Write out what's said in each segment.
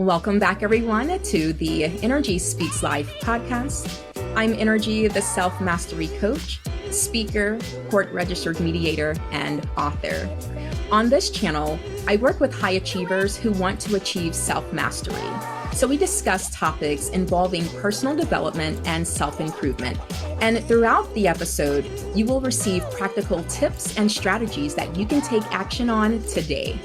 Welcome back, everyone, to the Nrgy Speaks Live podcast. I'm Nrgy, the self-mastery coach, speaker, court-registered mediator, and author. On this channel, I work with high achievers who want to achieve self-mastery. So we discuss topics involving personal development and self-improvement. And throughout the episode, you will receive practical tips and strategies that you can take action on today.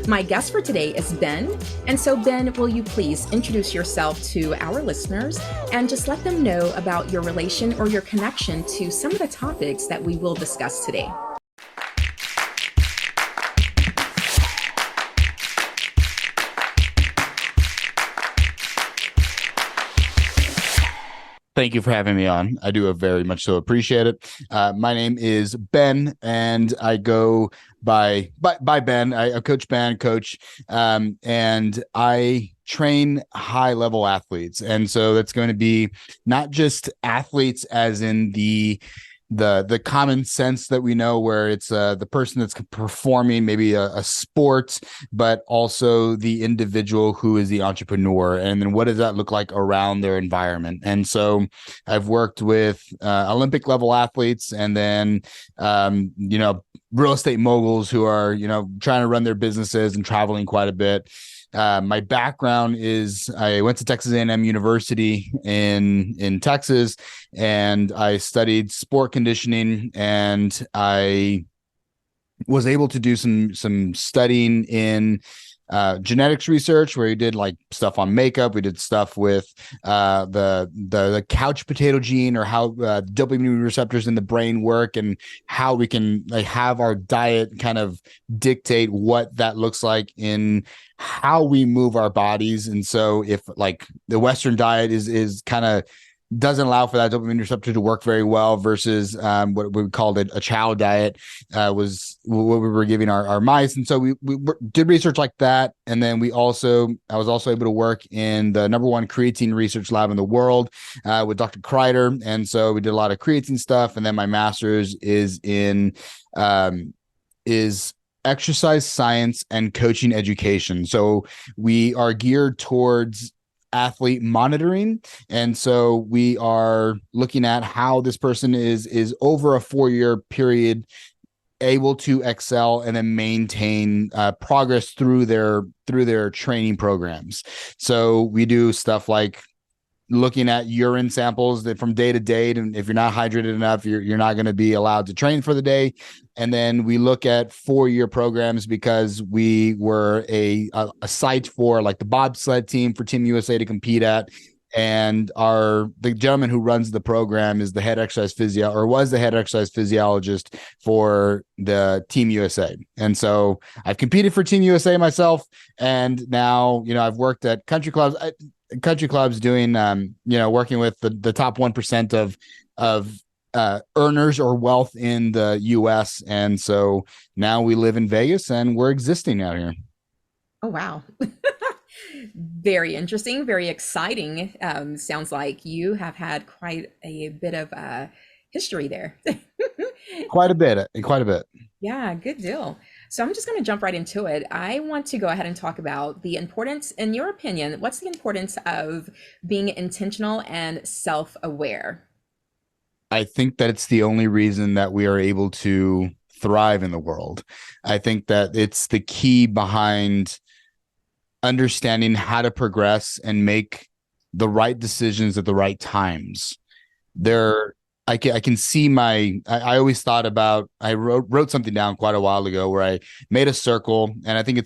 My guest for today is Ben. And so Ben, will you please introduce yourself to our listeners and just let them know about your relation or your connection to some of the topics that we will discuss today? Thank you for having me on. I do very much so appreciate it. My name is Ben, and I go by Ben. I coach Ben, and I train high-level athletes. And so that's going to be not just athletes as in the common sense that we know, where it's the person that's performing maybe a sport, but also the individual who is the entrepreneur. And then what does that look like around their environment? And so I've worked with Olympic level athletes, and then real estate moguls who are trying to run their businesses and traveling quite a bit. My background is I went to Texas A&M University in Texas, and I studied sport conditioning, and I was able to do some studying in genetics research, where we did like stuff on makeup. We did stuff with the couch potato gene, or how dopamine receptors in the brain work, and how we can have our diet kind of dictate what that looks like in how we move our bodies. And so if like the Western diet is kind of doesn't allow for that dopamine receptor to work very well, versus what we called a chow diet was what we were giving our mice. And so we did research like that. And then I was also able to work in the #1 creatine research lab in the world with Dr. Kreider. And so we did a lot of creatine stuff. And then my master's is in exercise science and coaching education. So we are geared towards athlete monitoring. And so we are looking at how this person is over a 4-year period able to excel and then maintain progress through their training programs. So we do stuff like looking at urine samples that from day to day, and if you're not hydrated enough, you're not going to be allowed to train for the day. And then we look at 4-year programs, because we were a site for like the bobsled team for Team USA to compete at. And the gentleman who runs the program is the head exercise was the head exercise physiologist for the Team USA. And so I've competed for Team USA myself. And now, I've worked at country clubs doing, working with the top 1% of earners or wealth in the US. And so now we live in Vegas and we're existing out here. Oh, wow. Very interesting, very exciting. Sounds like you have had quite a bit of history there. Quite a bit. Yeah, good deal. So I'm just going to jump right into it. I want to go ahead and talk about the importance, in your opinion, what's the importance of being intentional and self-aware? I think that it's the only reason that we are able to thrive in the world. I think that it's the key behind understanding how to progress and make the right decisions at the right times. I can see I always thought about, I wrote something down quite a while ago where I made a circle, and I think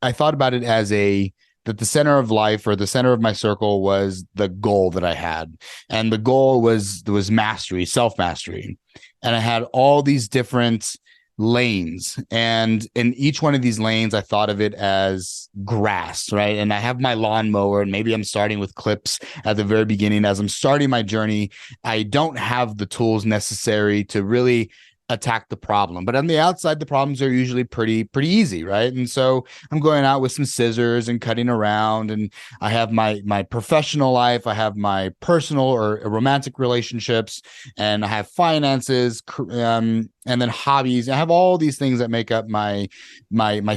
I thought about it as that the center of life, or the center of my circle, was the goal that I had. And the goal was mastery, self-mastery. And I had all these different lanes, and in each one of these lanes I thought of it as grass, right? And I have my lawnmower, and maybe I'm starting with clips at the very beginning. As I'm starting my journey, I don't have the tools necessary to really attack the problem. But on the outside, the problems are usually pretty easy, right? And so I'm going out with some scissors and cutting around, and I have my professional life, I have my personal or romantic relationships, and I have finances, and then hobbies. I have all these things that make up my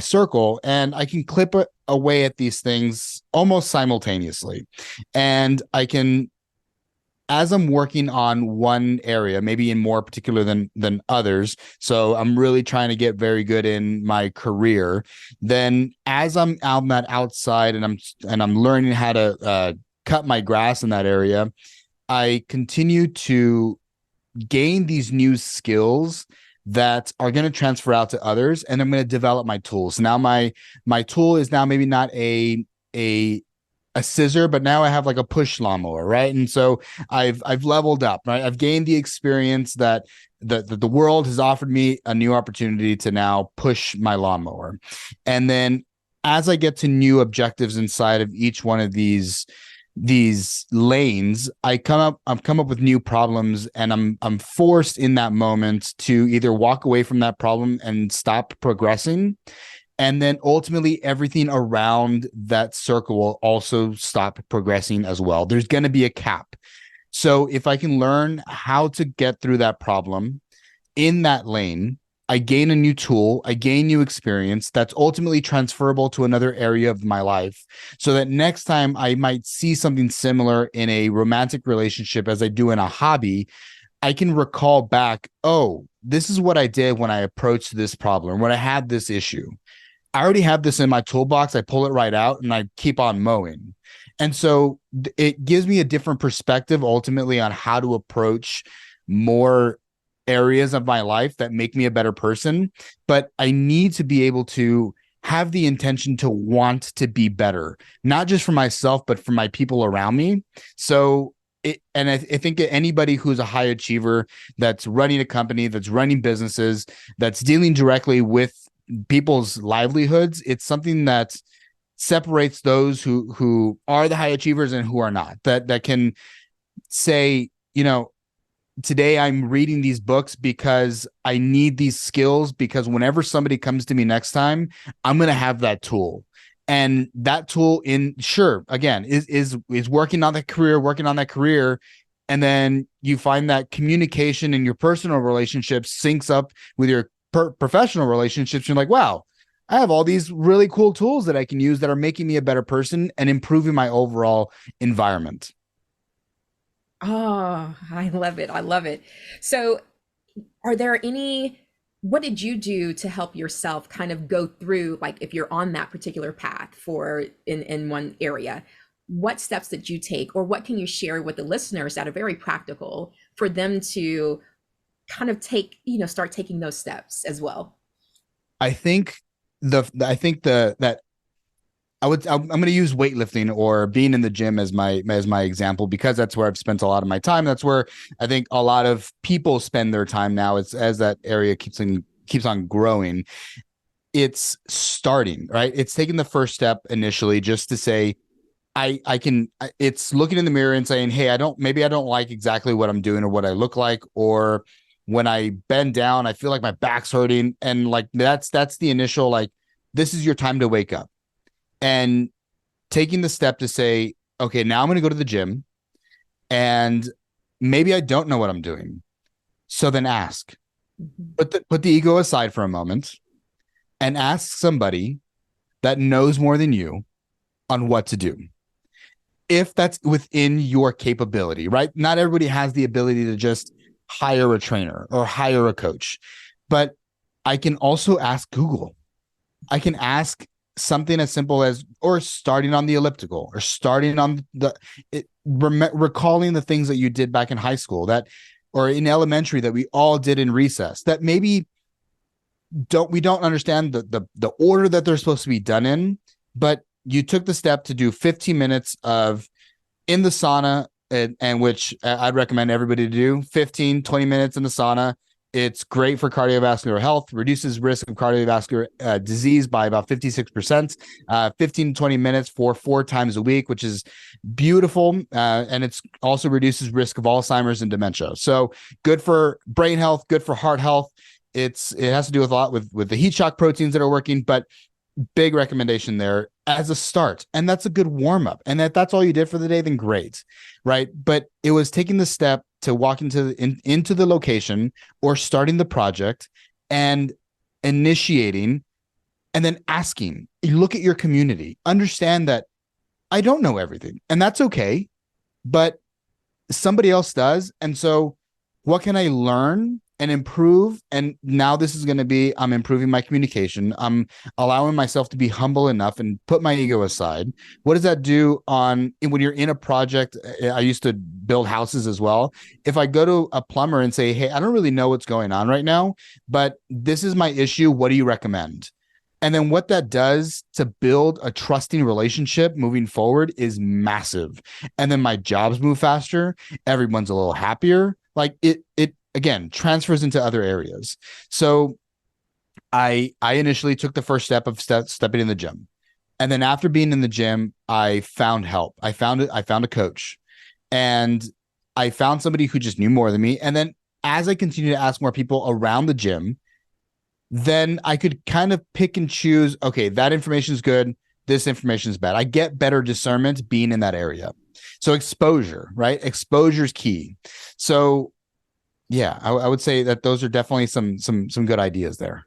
circle, and I can clip away at these things almost simultaneously. And I can, as I'm working on one area, maybe in more particular than others, so I'm really trying to get very good in my career. Then, as I'm out on that outside, and I'm learning how to cut my grass in that area, I continue to gain these new skills that are going to transfer out to others, and I'm going to develop my tools. Now, my tool is now maybe not a scissor, but now I have like a push lawnmower, right? And so I've leveled up, right? I've gained the experience that the world has offered me a new opportunity to now push my lawnmower. And then as I get to new objectives inside of each one of these lanes, I've come up with new problems, and I'm forced in that moment to either walk away from that problem and stop progressing, and then ultimately everything around that circle will also stop progressing as well. There's going to be a cap. So if I can learn how to get through that problem in that lane, I gain a new tool, I gain new experience that's ultimately transferable to another area of my life, so that next time I might see something similar in a romantic relationship as I do in a hobby, I can recall back, oh, this is what I did when I approached this problem, when I had this issue. I already have this in my toolbox. I pull it right out and I keep on mowing. And so it gives me a different perspective ultimately on how to approach more areas of my life that make me a better person. But I need to be able to have the intention to want to be better, not just for myself, but for my people around me. So I think anybody who's a high achiever, that's running a company, that's running businesses, that's dealing directly with people's livelihoods, it's something that separates those who are the high achievers and who are not, that can say, today I'm reading these books because I need these skills, because whenever somebody comes to me next time, I'm going to have that tool. And that tool again, is working on that career. And then you find that communication in your personal relationships syncs up with your professional relationships. You're like, wow, I have all these really cool tools that I can use that are making me a better person and improving my overall environment. Oh, I love it. I love it. So, are there what did you do to help yourself kind of go through, like if you're on that particular path for in one area, what steps did you take, or what can you share with the listeners that are very practical for them to kind of start taking those steps as well? I think that I'm going to use weightlifting or being in the gym as my example, because that's where I've spent a lot of my time. That's where I think a lot of people spend their time now. It's as that area keeps on growing. It's starting, right? It's taking the first step initially just to say, it's looking in the mirror and saying, hey, maybe I don't like exactly what I'm doing or what I look like, or when I bend down, I feel like my back's hurting. And like, that's the initial, like, this is your time to wake up. And taking the step to say, okay, now I'm going to go to the gym, and maybe I don't know what I'm doing. So then ask, put the ego aside for a moment and ask somebody that knows more than you on what to do, if that's within your capability, right? Not everybody has the ability to just hire a trainer or hire a coach, but I can also ask Google. I can ask something as simple as, or starting on the elliptical, or starting on recalling the things that you did back in high school, or in elementary, that we all did in recess, that maybe we don't understand the order that they're supposed to be done in, but you took the step to do 15 minutes of in the sauna, and which I'd recommend everybody to do 15, 20 minutes in the sauna, It's great for cardiovascular health, reduces risk of cardiovascular disease by about 56%, 15 to 20 minutes for 4 times a week, which is beautiful. And it's also reduces risk of Alzheimer's and dementia. So good for brain health, good for heart health. It has to do with a lot with the heat shock proteins that are working, but big recommendation there as a start. And that's a good warm up. And that's all you did for the day, then great. Right. But it was taking the step to walk into the location or starting the project and initiating and then asking. You look at your community, understand that I don't know everything, and that's okay, but somebody else does. And so what can I learn and improve? And now this is going to be, I'm improving my communication. I'm allowing myself to be humble enough and put my ego aside. What does that do when you're in a project? I used to build houses as well. If I go to a plumber and say, hey, I don't really know what's going on right now, but this is my issue. What do you recommend? And then what that does to build a trusting relationship moving forward is massive. And then my jobs move faster. Everyone's a little happier. Like it again transfers into other areas. So I initially took the first step of stepping in the gym. And then after being in the gym, I found help. I found a coach, and I found somebody who just knew more than me. And then as I continued to ask more people around the gym, then I could kind of pick and choose, okay, that information is good. This information is bad. I get better discernment being in that area. So exposure, right? Exposure is key. So yeah, I would say that those are definitely some good ideas there.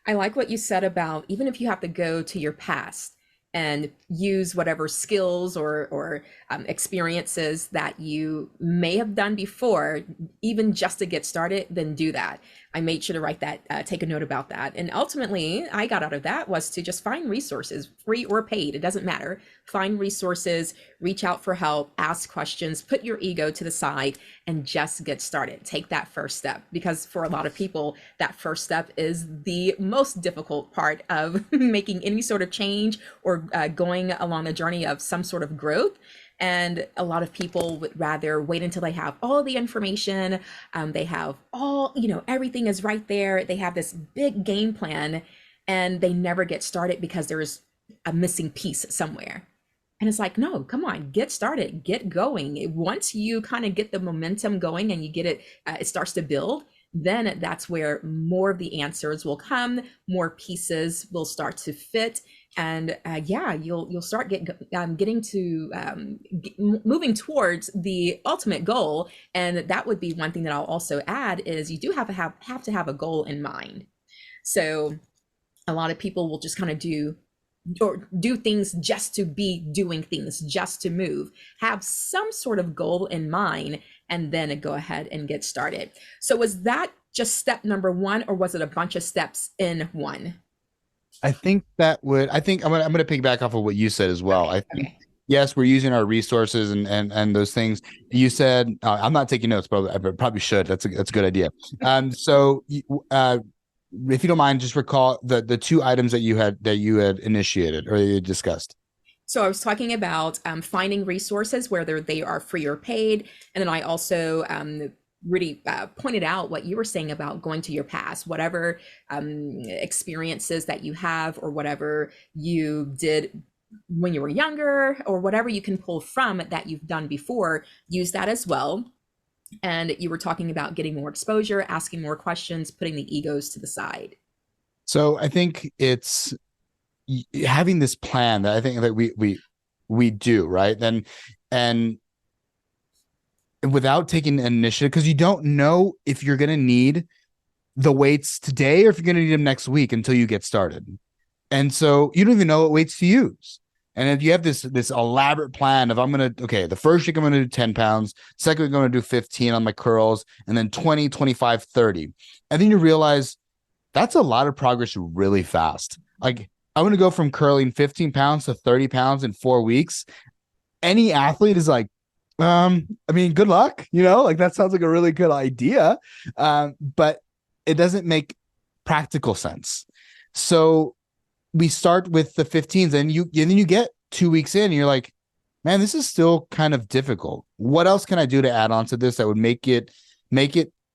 I like what you said about even if you have to go to your past and use whatever skills or experiences that you may have done before, even just to get started, then do that. I made sure to write that, take a note about that. And ultimately, I got out of that was to just find resources, free or paid, it doesn't matter. Find resources, reach out for help, ask questions, put your ego to the side, and just get started. Take that first step, because for a lot of people, that first step is the most difficult part of making any sort of change or going along a journey of some sort of growth. And a lot of people would rather wait until they have all the information. They have all, everything is right there. They have this big game plan and they never get started because there's a missing piece somewhere. And it's like, no, come on, get started, get going. Once you kind of get the momentum going and you get it, it starts to build, then that's where more of the answers will come, more pieces will start to fit. And yeah, you'll start getting to moving towards the ultimate goal. And that would be one thing that I'll also add is you do have to have a goal in mind. So a lot of people will just kind of do things just to be doing things, just to move. Have some sort of goal in mind, and then go ahead and get started. So was that just step number one, or was it a bunch of steps in one? I think I'm gonna piggyback off of what you said as well. Okay, I think okay. yes, we're using our resources and those things. You said I'm not taking notes, but I probably should. That's a good idea. So if you don't mind, just recall the two items that you had initiated or you discussed. So I was talking about finding resources, whether they are free or paid. And then I also really pointed out what you were saying about going to your past, whatever experiences that you have or whatever you did when you were younger or whatever you can pull from that you've done before, use that as well. And you were talking about getting more exposure, asking more questions, putting the egos to the side. So I think it's having this plan that I think that we do, right? Then and without taking initiative, because you don't know if you're going to need the weights today or if you're going to need them next week until you get started. And so you don't even know what weights to use. And if you have this elaborate plan of the first week I'm going to do 10 pounds, second week I'm going to do 15 on my curls, and then 20, 25, 30. And then you realize that's a lot of progress really fast. Like I'm going to go from curling 15 pounds to 30 pounds in 4 weeks. Any athlete is like, good luck, like that sounds like a really good idea. But it doesn't make practical sense. So we start with the 15s and then you get 2 weeks in and you're like, man, this is still kind of difficult. What else can I do to add on to this that would make it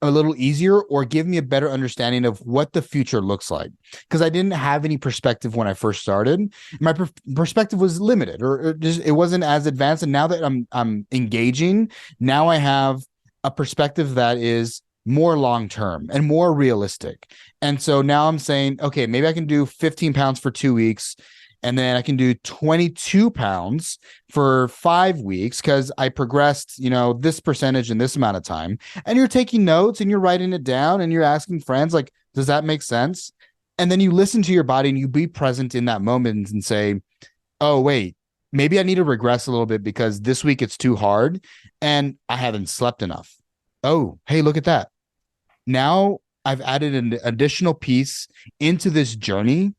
a little easier or give me a better understanding of what the future looks like. Because I didn't have any perspective when I first started. My perspective was limited, or just it wasn't as advanced. And now that I'm engaging, now I have a perspective that is more long term and more realistic. And so now I'm saying, okay, maybe I can do 15 pounds for 2 weeks, and then I can do 22 pounds for 5 weeks because I progressed, this percentage in this amount of time. And you're taking notes and you're writing it down and you're asking friends, like, does that make sense? And then you listen to your body and you be present in that moment and say, oh, wait, maybe I need to regress a little bit because this week it's too hard and I haven't slept enough. Oh, hey, look at that. Now I've added an additional piece into this journey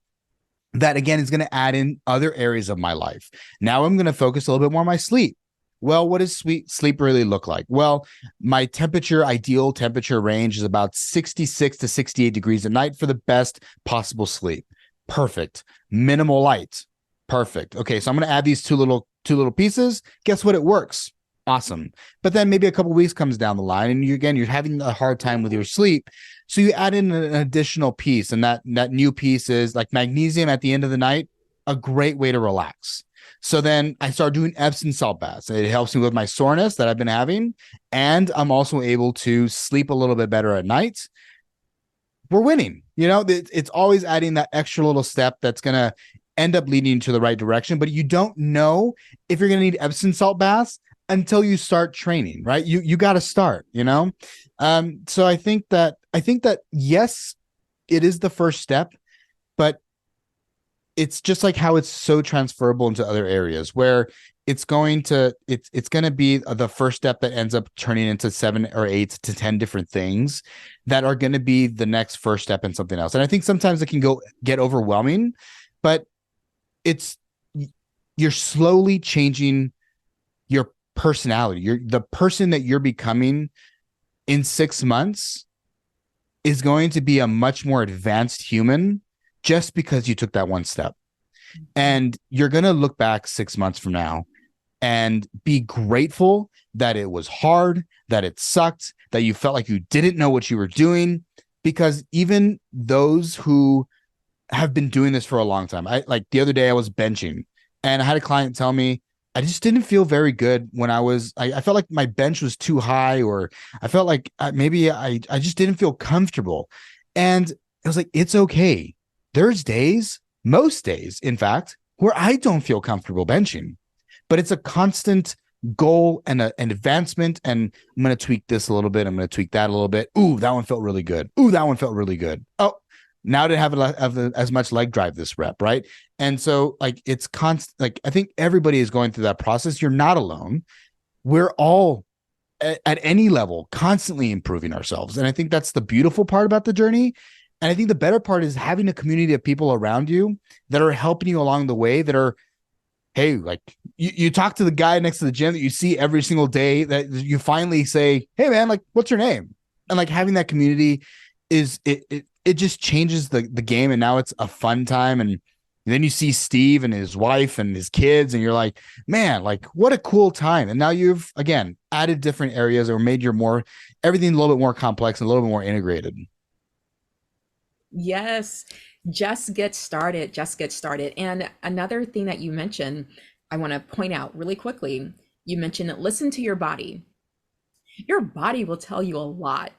that, again, is going to add in other areas of my life. Now I'm going to focus a little bit more on my sleep. Well, what does sleep really look like? Well, my ideal temperature range is about 66 to 68 degrees at night for the best possible sleep. Perfect. Minimal light. Perfect. Okay, so I'm going to add these two little pieces. Guess what? It works. Awesome. But then maybe a couple of weeks comes down the line and you're having a hard time with your sleep. So you add in an additional piece, and that new piece is like magnesium at the end of the night, a great way to relax. So then I start doing Epsom salt baths. It helps me with my soreness that I've been having, and I'm also able to sleep a little bit better at night. We're winning. It's always adding that extra little step that's going to end up leading to the right direction, but you don't know if you're going to need Epsom salt baths until you start training, right? You got to start, So I think that yes, it is the first step, but it's just like how it's so transferable into other areas where it's going to be the first step that ends up turning into 7 or 8 to 10 different things that are going to be the next first step in something else. And I think sometimes it can get overwhelming, but you're slowly changing your personality. You're the person that you're becoming in 6 months is going to be a much more advanced human just because you took that one step. And you're going to look back 6 months from now and be grateful that it was hard, that it sucked, that you felt like you didn't know what you were doing, because even those who have been doing this for a long time, like the other day I was benching and I had a client tell me, I just didn't feel very good when I felt like my bench was too high, or I felt like maybe I just didn't feel comfortable. And I was like, it's okay. There's days, most days, in fact, where I don't feel comfortable benching, but it's a constant goal and an advancement. And I'm going to tweak this a little bit. I'm going to tweak that a little bit. Ooh, that one felt really good. Ooh, that one felt really good. Oh, now to have as much leg drive this rep, right? And so like it's constant. Like I think everybody is going through that process. You're not alone. We're all at any level constantly improving ourselves. And I think that's the beautiful part about the journey. And I think the better part is having a community of people around you that are helping you along the way, that are, hey, like you talk to the guy next to the gym that you see every single day, that you finally say, hey man, like, what's your name? And like having that community it just changes the game. And now it's a fun time. And then you see Steve and his wife and his kids, and you're like, man, like what a cool time. And now you've, again, added different areas or made everything a little bit more complex and a little bit more integrated. Yes, just get started. Just get started. And another thing that you mentioned, I want to point out really quickly. You mentioned that listen to your body. Your body will tell you a lot.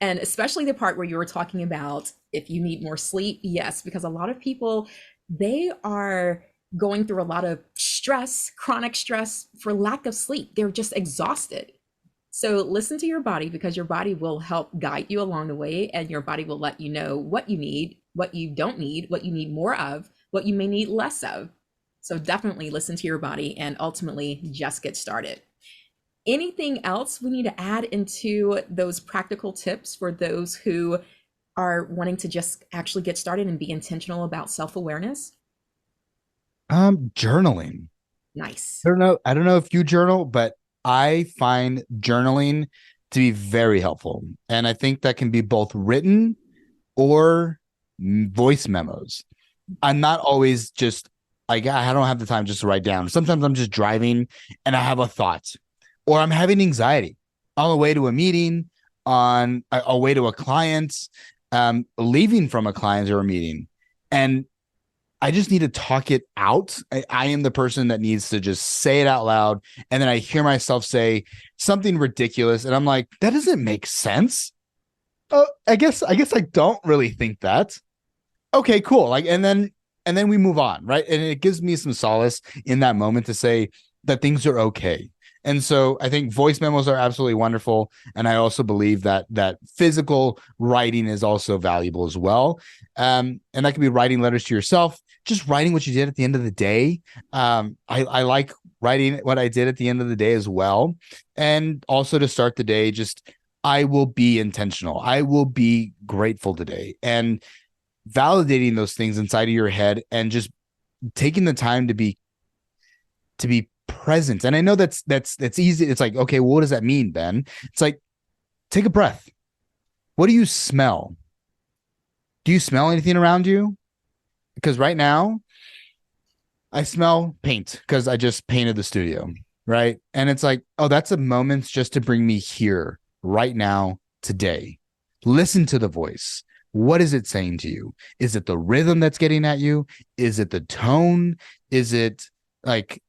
And especially the part where you were talking about if you need more sleep. Yes, because a lot of people, they are going through a lot of stress, chronic stress for lack of sleep. They're just exhausted. So listen to your body, because your body will help guide you along the way, and your body will let you know what you need, what you don't need, what you need more of, what you may need less of. So definitely listen to your body and ultimately just get started. Anything else we need to add into those practical tips for those who are wanting to just actually get started and be intentional about self-awareness? Journaling. Nice. I don't know if you journal, but I find journaling to be very helpful. And I think that can be both written or voice memos. I'm not always just like, I don't have the time just to write down. Sometimes I'm just driving and I have a thought, or I'm having anxiety on the way to a meeting, on away to a client, leaving from a client or a meeting, and I just need to talk it out. I am the person that needs to just say it out loud. And then I hear myself say something ridiculous. And I'm like, that doesn't make sense. Oh, I guess I don't really think that. Okay, cool. Like, and then we move on, right? And it gives me some solace in that moment to say that things are okay. And so I think voice memos are absolutely wonderful. And I also believe that physical writing is also valuable as well. And that could be writing letters to yourself, just writing what you did at the end of the day. I like writing what I did at the end of the day as well. And also to start the day, just I will be intentional. I will be grateful today. And validating those things inside of your head and just taking the time to be present. And I know that's easy. It's like, okay, well, what does that mean, Ben? It's like, take a breath. What do you smell? Do you smell anything around you? Because right now I smell paint because I just painted the studio, right? And it's like, oh, that's a moment just to bring me here right now today. Listen to the voice. What is it saying to you? Is it the rhythm that's getting at you? Is it the tone? Is it like,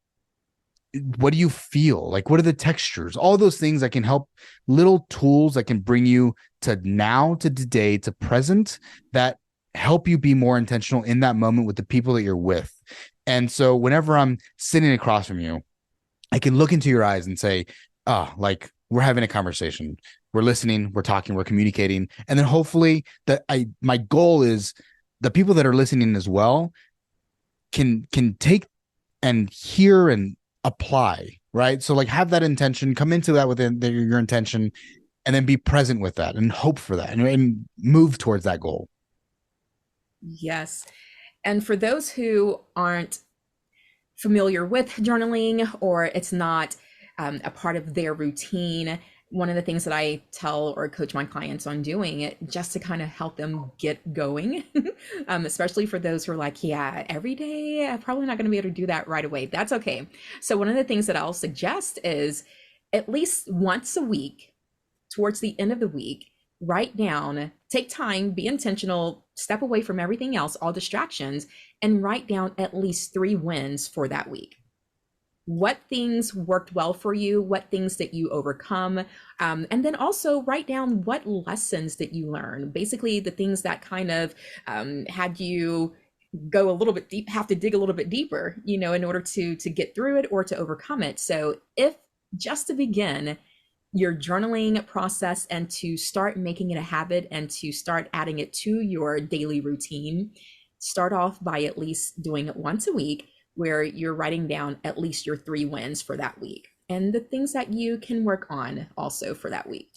what do you feel? Like, what are the textures? All those things that can help, little tools that can bring you to now, to today, to present, that help you be more intentional in that moment with the people that you're with. And so whenever I'm sitting across from you, I can look into your eyes and say, oh, like we're having a conversation. We're listening, we're talking, we're communicating. And then hopefully my goal is the people that are listening as well can take and hear and apply, right? So like have that intention, come into that within your intention, and then be present with that and hope for that and move towards that goal. Yes. And for those who aren't familiar with journaling or it's not a part of their routine, one of the things that I tell or coach my clients on doing it just to kind of help them get going, especially for those who are like, yeah, every day, I'm probably not going to be able to do that right away. That's okay. So, one of the things that I'll suggest is at least once a week, towards the end of the week, write down, take time, be intentional, step away from everything else, all distractions, and write down at least 3 wins for that week. What things worked well for you, what things that you overcome, and then also write down what lessons that you learn. Basically, the things that kind of had you go a little bit deep, have to dig a little bit deeper, in order to get through it or to overcome it. So, if just to begin your journaling process and to start making it a habit and to start adding it to your daily routine, start off by at least doing it once a week where you're writing down at least your 3 wins for that week and the things that you can work on also for that week.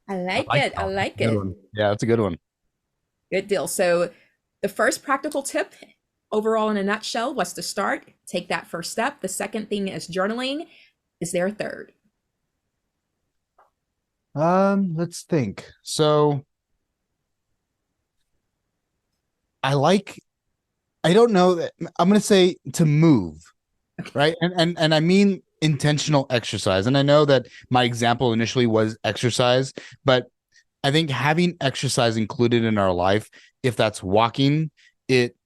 I I like like it. I that. like Good it. one. Yeah, that's a good one. Good deal. So, the first practical tip overall in a nutshell was to start, take that first step. The second thing is journaling. Is there a third? Let's think. So I like, I don't know that I'm gonna say to move, right? And I mean intentional exercise. And I know that my example initially was exercise, but I think having exercise included in our life, if that's walking, it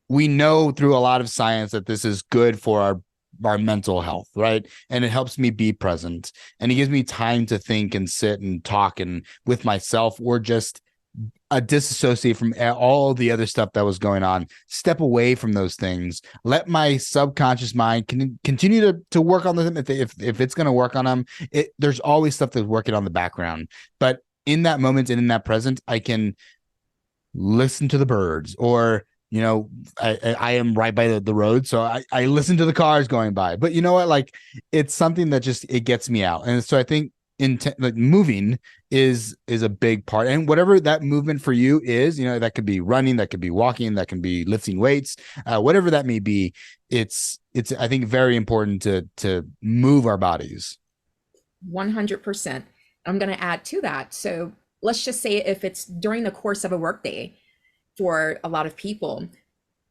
we know through a lot of science that this is good for our mental health, right? And it helps me be present. And it gives me time to think and sit and talk and with myself or just disassociate from all the other stuff that was going on, step away from those things, let my subconscious mind continue to work on them. If it's going to work on them, there's always stuff that's working on the background. But in that moment and in that present, I can listen to the birds or I am right by the road, so I listen to the cars going by. But you know what, like it's something that just it gets me out. And so I think like moving is a big part, and whatever that movement for you is, that could be running, that could be walking, that can be lifting weights, whatever that may be. It's I think very important to move our bodies. 100%. I'm going to add to that. So, let's just say if it's during the course of a workday for a lot of people,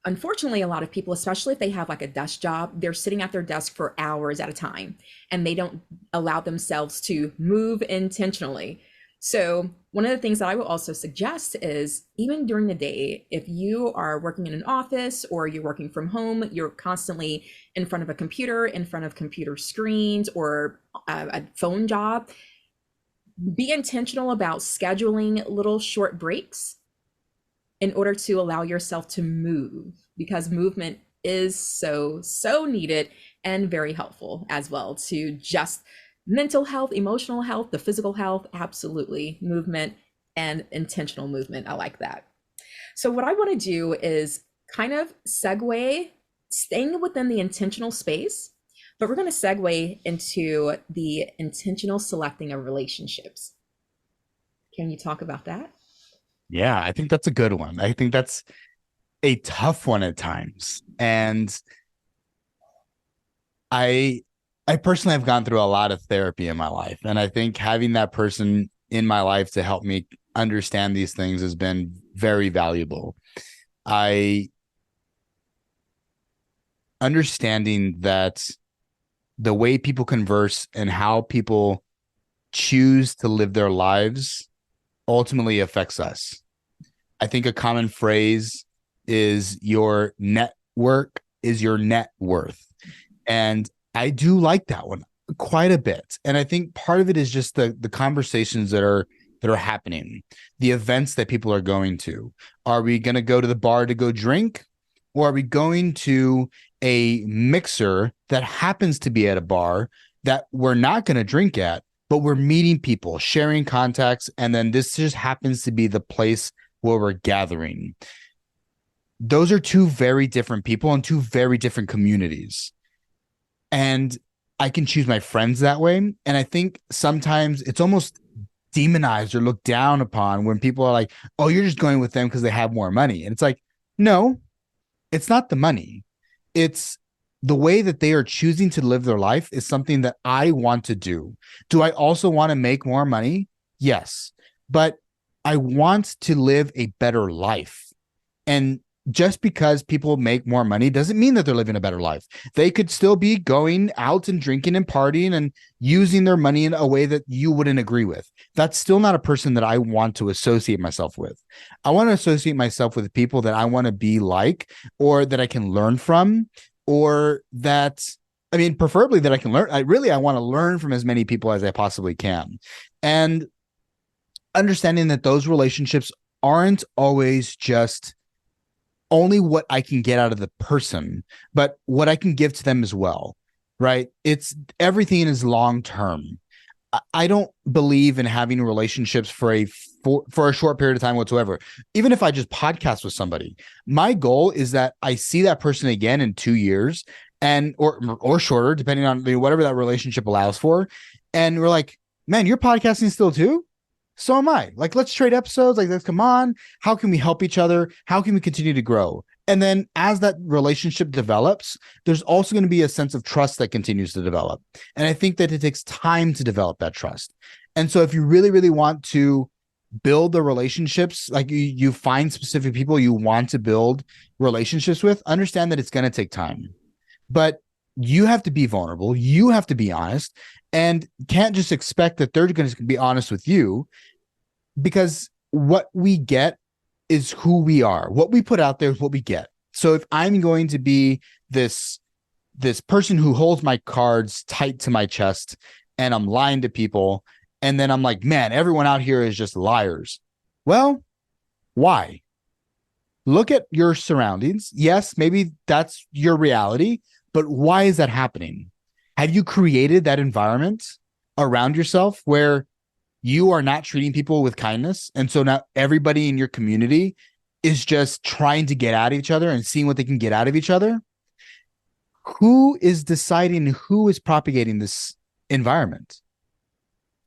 unfortunately, a lot of people, especially if they have like a desk job, they're sitting at their desk for hours at a time and they don't allow themselves to move intentionally. So, one of the things that I would also suggest is even during the day, if you are working in an office or you're working from home, you're constantly in front of a computer, in front of computer screens, or a phone job, be intentional about scheduling little short breaks in order to allow yourself to move, because movement is so needed and very helpful as well to just mental health, emotional health, the physical health. Absolutely, movement and intentional movement, I like that. So what I want to do is kind of segue, staying within the intentional space, but we're going to segue into the intentional selecting of relationships. Can you talk about that? Yeah, I think that's a good one. I think that's a tough one at times. And I I personally have gone through a lot of therapy in my life. And I think having that person in my life to help me understand these things has been very valuable. I understanding that the way people converse and how people choose to live their lives ultimately affects us. I think a common phrase is your network is your net worth. And I do like that one quite a bit. And I think part of it is just the conversations that are happening, the events that people are going to. Are we going to go to the bar to go drink? Or are we going to a mixer that happens to be at a bar that we're not going to drink at, but we're meeting people, sharing contacts, and then this just happens to be the place where we're gathering? Those are two very different people and two very different communities. And I can choose my friends that way. And I think sometimes it's almost demonized or looked down upon when people are like, oh, you're just going with them because they have more money. And it's like, no, it's not the money. It's the way that they are choosing to live their life is something that I want to do. Do I also want to make more money? Yes. But I want to live a better life. And just because people make more money doesn't mean that they're living a better life. They could still be going out and drinking and partying and using their money in a way that you wouldn't agree with. That's still not a person that I want to associate myself with. I want to associate myself with people that I want to be like, or that I can learn from, or that, I mean, preferably that I can learn. I want to learn from as many people as I possibly can. And understanding that those relationships aren't always just only what I can get out of the person, but what I can give to them as well. Right. It's everything is long term. I don't believe in having relationships for a short period of time whatsoever. Even if I just podcast with somebody, my goal is that I see that person again in 2 years and or shorter, depending on whatever that relationship allows for. And we're like, man, you're podcasting still too? So am I. Like, let's trade episodes. Like, let's come on. How can we help each other? How can we continue to grow? And then as that relationship develops, there's also going to be a sense of trust that continues to develop. And I think that it takes time to develop that trust. And so if you really, really want to build the relationships, like you find specific people you want to build relationships with, understand that it's going to take time. But you have to be vulnerable. You have to be honest and can't just expect that they're going to be honest with you, because what we get is who we are. What we put out there is what we get. So if I'm going to be this person who holds my cards tight to my chest and I'm lying to people, and then I'm like, man, everyone out here is just liars. Well, why? Look at your surroundings. Yes, maybe that's your reality, but why is that happening? Have you created that environment around yourself where you are not treating people with kindness? And so now everybody in your community is just trying to get at each other and seeing what they can get out of each other. Who is deciding who is propagating this environment?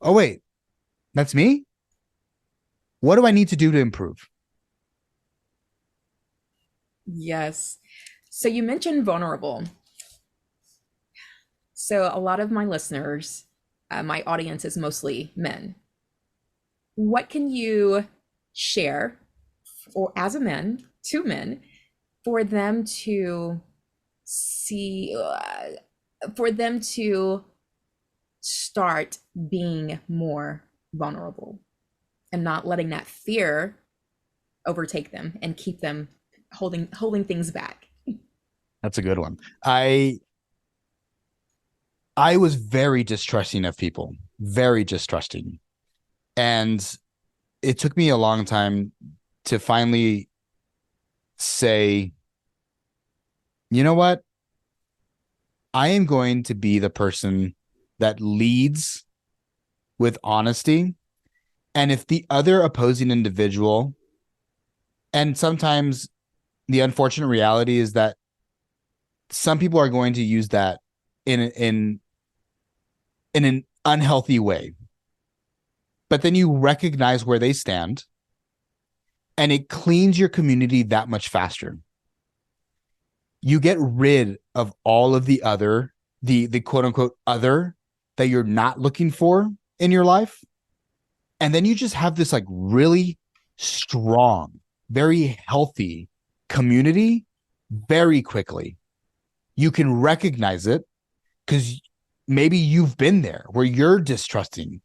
Oh, wait, that's me? What do I need to do to improve? Yes. So you mentioned vulnerable. So a lot of my listeners, my audience is mostly men. What can you share, or as a man, to men, for them to see, for them to start being more vulnerable? and not letting that fear overtake them and keep them holding things back. That's a good one. I was very distrusting of people, very distrusting. And it took me a long time to finally say, you know what? I am going to be the person that leads with honesty. And if the other opposing individual, and sometimes the unfortunate reality is that some people are going to use that in an unhealthy way. But then you recognize where they stand and it cleans your community that much faster. You get rid of all of the quote unquote other that you're not looking for in your life. And then you just have this like really strong, very healthy community very quickly. You can recognize it because maybe you've been there where you're distrusting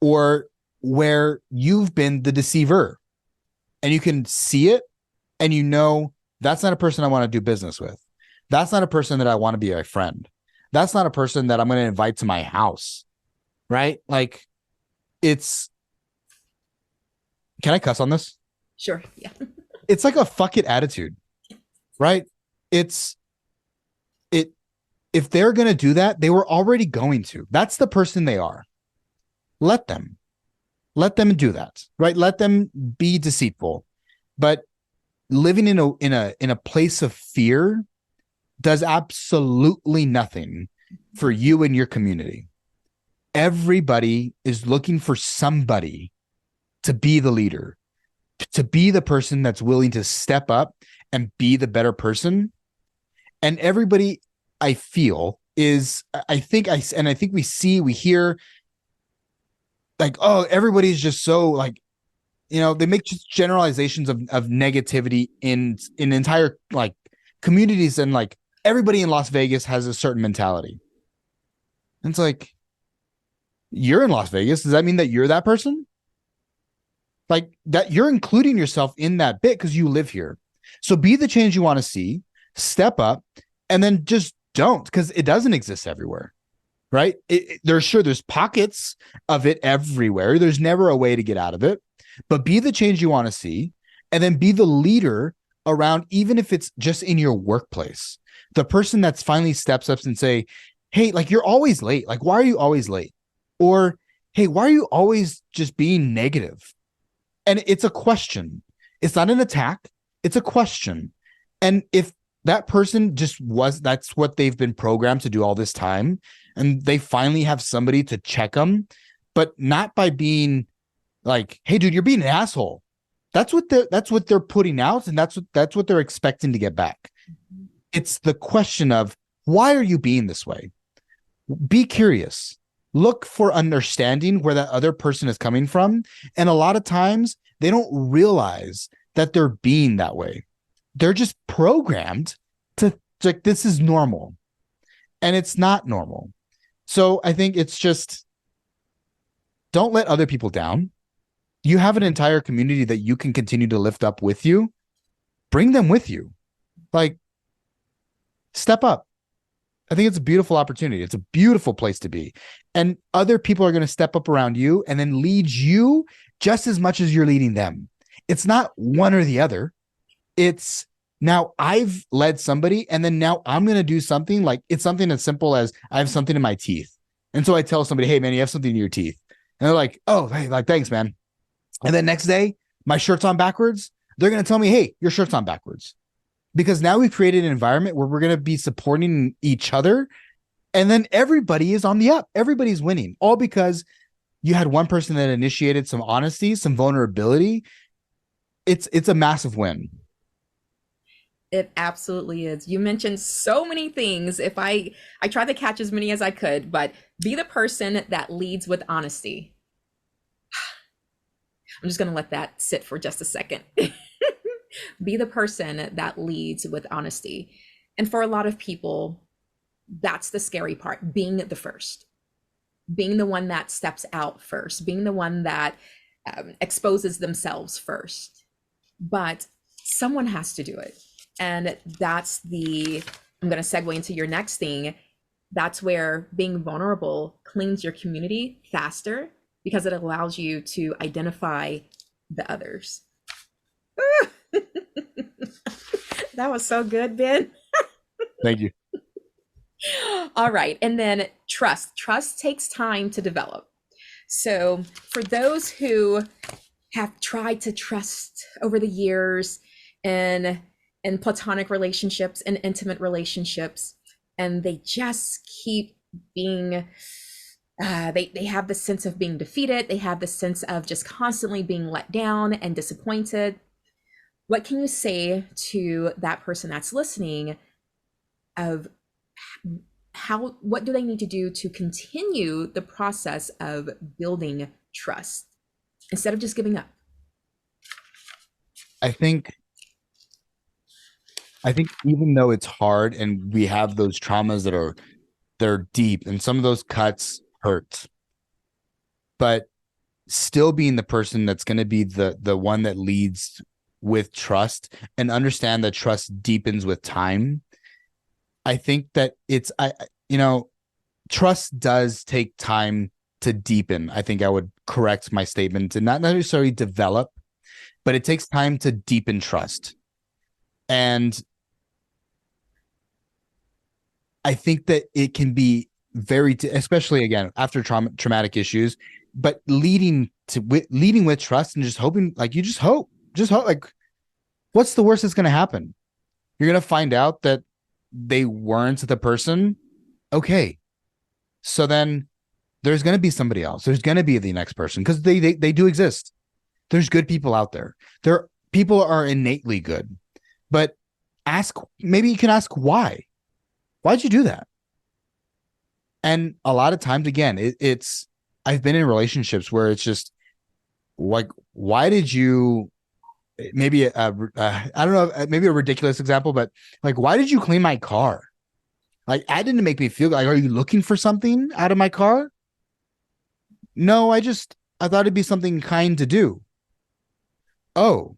or where you've been the deceiver, and you can see it and you know that's not a person I want to do business with. That's not a person that I want to be a friend. That's not a person that I'm going to invite to my house. Right? Like it's, can I cuss on this? Sure. Yeah. It's like a fuck it attitude, right? It's it if they're going to do that, they were already going to. That's the person they are. Let them. Let them do that, right? Let them be deceitful. But living in a place of fear does absolutely nothing for you and your community. Everybody is looking for somebody to be the leader, to be the person that's willing to step up and be the better person. And everybody, I feel, is I think we hear like, oh, everybody's just so like, they make just generalizations of negativity in entire like communities, and like everybody in Las Vegas has a certain mentality. And it's like, you're in Las Vegas. Does that mean that you're that person? Like that you're including yourself in that bit because you live here. So be the change you want to see, step up, and then just don't, because it doesn't exist everywhere. Right? There's pockets of it everywhere. There's never a way to get out of it, but be the change you want to see, and then be the leader around, even if it's just in your workplace, the person that's finally steps up and say, hey, like you're always late. Like, why are you always late? Or, hey, why are you always just being negative? And it's a question. It's not an attack. It's a question. And if that person that's what they've been programmed to do all this time, and they finally have somebody to check them, but not by being like, hey, dude, you're being an asshole. That's what they're putting out, and that's what they're expecting to get back. It's the question of, why are you being this way? Be curious. Look for understanding where that other person is coming from. And a lot of times they don't realize that they're being that way. They're just programmed to like, this is normal, and it's not normal. So I think it's just, don't let other people down. You have an entire community that you can continue to lift up with you. Bring them with you. Like, step up. I think it's a beautiful opportunity. It's a beautiful place to be. And other people are going to step up around you and then lead you just as much as you're leading them. It's not one or the other. It's, now I've led somebody, and then now I'm going to do something. Like, it's something as simple as I have something in my teeth. And so I tell somebody, hey man, you have something in your teeth. And they're like, oh, hey, like, thanks, man. And then next day, my shirt's on backwards. They're going to tell me, hey, your shirt's on backwards. Because now we've created an environment where we're going to be supporting each other. And then everybody is on the up. Everybody's winning, all because you had one person that initiated some honesty, some vulnerability. It's a massive win. It absolutely is. You mentioned so many things. If I tried to catch as many as I could, but be the person that leads with honesty. I'm just going to let that sit for just a second. Be the person that leads with honesty. And for a lot of people, that's the scary part, being the first, being the one that steps out first, being the one that exposes themselves first, but someone has to do it. And that's I'm going to segue into your next thing. That's where being vulnerable cleans your community faster because it allows you to identify the others. That was so good, Ben. Thank you. All right. And then trust. Trust takes time to develop. So for those who have tried to trust over the years in platonic relationships and intimate relationships, and they just keep being they have the sense of being defeated, they have the sense of just constantly being let down and disappointed. What can you say to that person that's listening of what do they need to do to continue the process of building trust instead of just giving up? I think even though it's hard and we have those traumas they're deep and some of those cuts hurt, but still being the person that's going to be the one that leads with trust and understand that trust deepens with time. I think that trust does take time to deepen. I think I would correct my statement to not necessarily develop, but it takes time to deepen trust. And I think that it can be especially again after traumatic issues, but leading with trust and just hoping, like you just hope, like what's the worst that's going to happen? You're going to find out that they weren't the person. Okay, so then there's going to be somebody else. There's going to be the next person because they do exist. There's good people out there. People are innately good, but maybe you can ask why. Why'd you do that? And a lot of times, again, it's I've been in relationships where it's just like, why did you? Maybe I don't know, maybe a ridiculous example, but like, why did you clean my car? Like, that didn't make me feel like, are you looking for something out of my car? No, I thought it'd be something kind to do. Oh,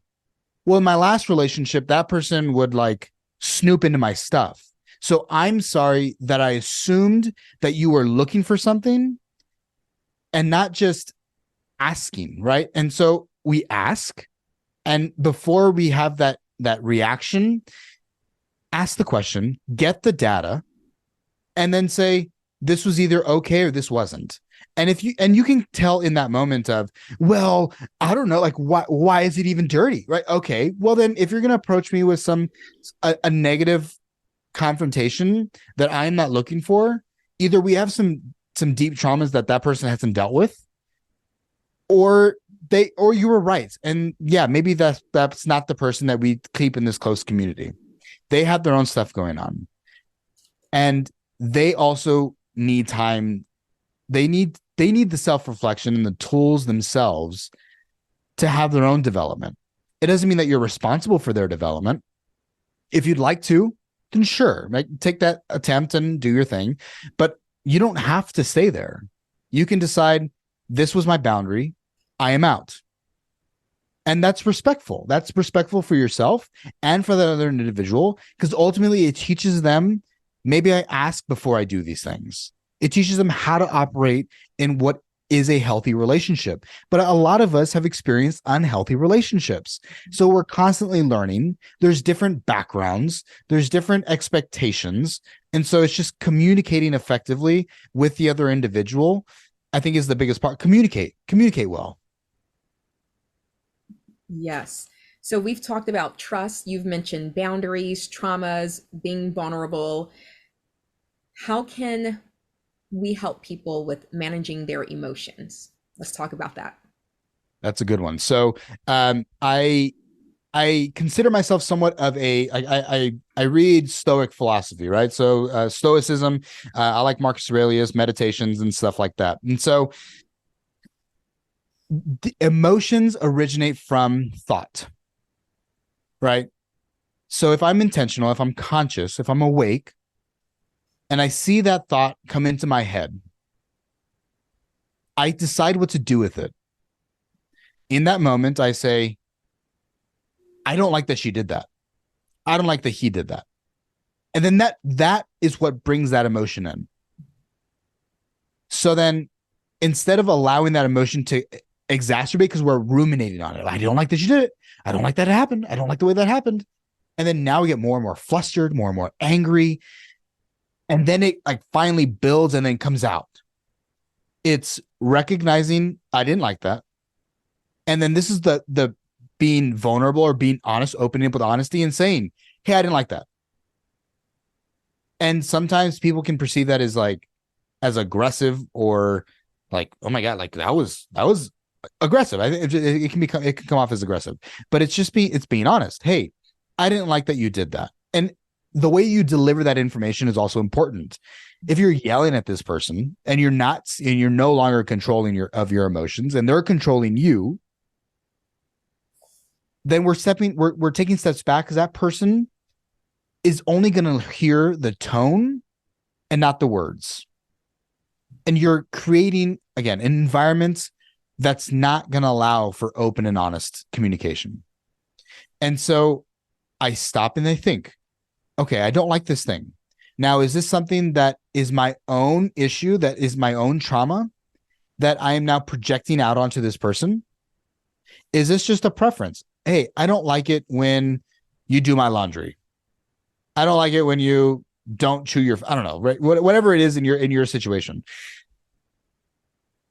well, in my last relationship, that person would like snoop into my stuff. So I'm sorry that I assumed that you were looking for something and not just asking, right? And so we ask, and before we have that reaction, ask the question, get the data, and then say, this was either okay or this wasn't. And you can tell in that moment of, well, I don't know, like why is it even dirty? Right. Okay. Well, then if you're going to approach me with a negative confrontation that I'm not looking for, either we have some deep traumas that person hasn't dealt with, or you were right. And yeah, maybe that's not the person that we keep in this close community. They have their own stuff going on. And they also need time. They need the self-reflection and the tools themselves to have their own development. It doesn't mean that you're responsible for their development. If you'd like to, then sure, take that attempt and do your thing. But you don't have to stay there. You can decide, this was my boundary. I am out. And that's respectful. That's respectful for yourself and for the other individual, because ultimately it teaches them, maybe I ask before I do these things. It teaches them how to operate in what is a healthy relationship. But a lot of us have experienced unhealthy relationships. So we're constantly learning. There's different backgrounds. There's different expectations. And so it's just communicating effectively with the other individual, I think, is the biggest part. Communicate well. Yes. So we've talked about trust. You've mentioned boundaries, traumas, being vulnerable. How can we help people with managing their emotions? Let's talk about that. That's a good one. So I consider myself somewhat of I read Stoic philosophy, right? So Stoicism, I like Marcus Aurelius, meditations and stuff like that. And so the emotions originate from thought, right? So if I'm intentional, if I'm conscious, if I'm awake, and I see that thought come into my head, I decide what to do with it. In that moment, I say, I don't like that she did that. I don't like that he did that. And then that is what brings that emotion in. So then instead of allowing that emotion to exacerbate because we're ruminating on it, I don't like that you did it. I don't like that it happened. I don't like the way that happened. And then now we get more and more flustered, more and more angry. And then it like finally builds and then comes out. It's recognizing I didn't like that. And then this is the being vulnerable or being honest, opening up with honesty and saying, hey, I didn't like that. And sometimes people can perceive that as like as aggressive or like, oh my God, like that was aggressive. I think it can come off as aggressive, but it's being honest. Hey, I didn't like that you did that. And the way you deliver that information is also important. If you're yelling at this person and you're no longer controlling your emotions and they're controlling you, then we're taking steps back because that person is only going to hear the tone and not the words. And you're creating, again, an environment that's not going to allow for open and honest communication. And so I stop and I think, okay, I don't like this thing. Now, is this something that is my own issue, that is my own trauma that I am now projecting out onto this person? Is this just a preference? Hey, I don't like it when you do my laundry. I don't like it when you don't chew your, I don't know, right? Whatever it is in your situation,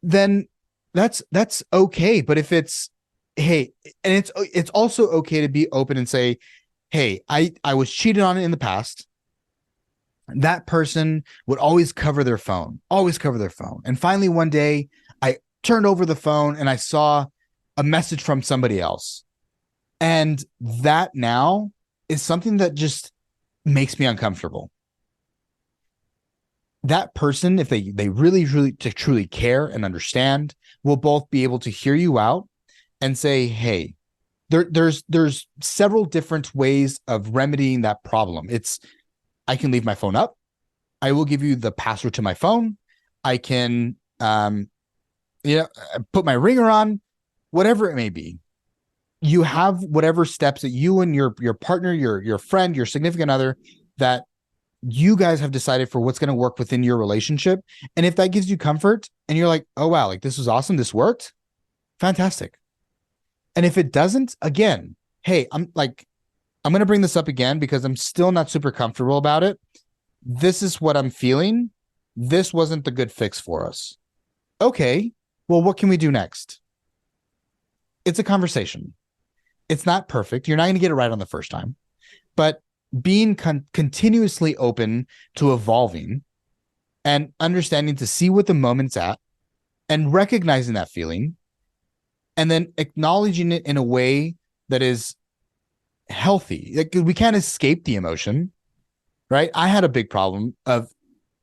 then that's okay. But if it's, hey, and it's also okay to be open and say, hey, I was cheated on in the past. That person would always cover their phone. And finally, one day I turned over the phone and I saw a message from somebody else. And that now is something that just makes me uncomfortable. That person, if they really, really to truly care and understand, will both be able to hear you out and say, hey, there's several different ways of remedying that problem. I can leave my phone up. I will give you the password to my phone. I can put my ringer on, whatever it may be. You have whatever steps that you and your partner, your friend, your significant other, that you guys have decided for what's going to work within your relationship. And if that gives you comfort and you're like, oh, wow, like this was awesome, this worked, fantastic. And if it doesn't, again, hey, I'm going to bring this up again because I'm still not super comfortable about it. This is what I'm feeling. This wasn't the good fix for us. Okay, well, what can we do next? It's a conversation. It's not perfect. You're not going to get it right on the first time, but being continuously open to evolving and understanding to see what the moment's at and recognizing that feeling and then acknowledging it in a way that is healthy. Like, we can't escape the emotion, right? I had a big problem of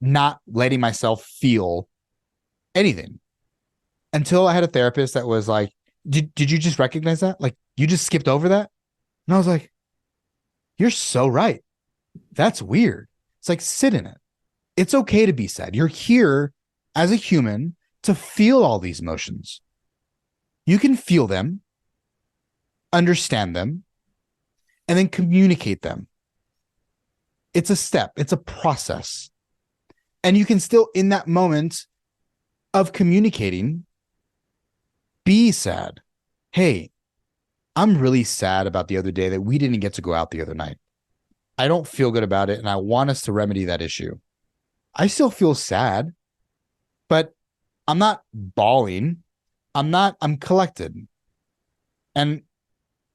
not letting myself feel anything until I had a therapist that was like, did you just recognize that? Like, you just skipped over that? And I was like, you're so right. That's weird. It's like, sit in it. It's okay to be sad. You're here as a human to feel all these emotions. You can feel them, understand them, and then communicate them. It's a step. It's a process. And you can still, in that moment of communicating, be sad. Hey, I'm really sad about the other day that we didn't get to go out the other night. I don't feel good about it, and I want us to remedy that issue. I still feel sad, but I'm not bawling. I'm collected. And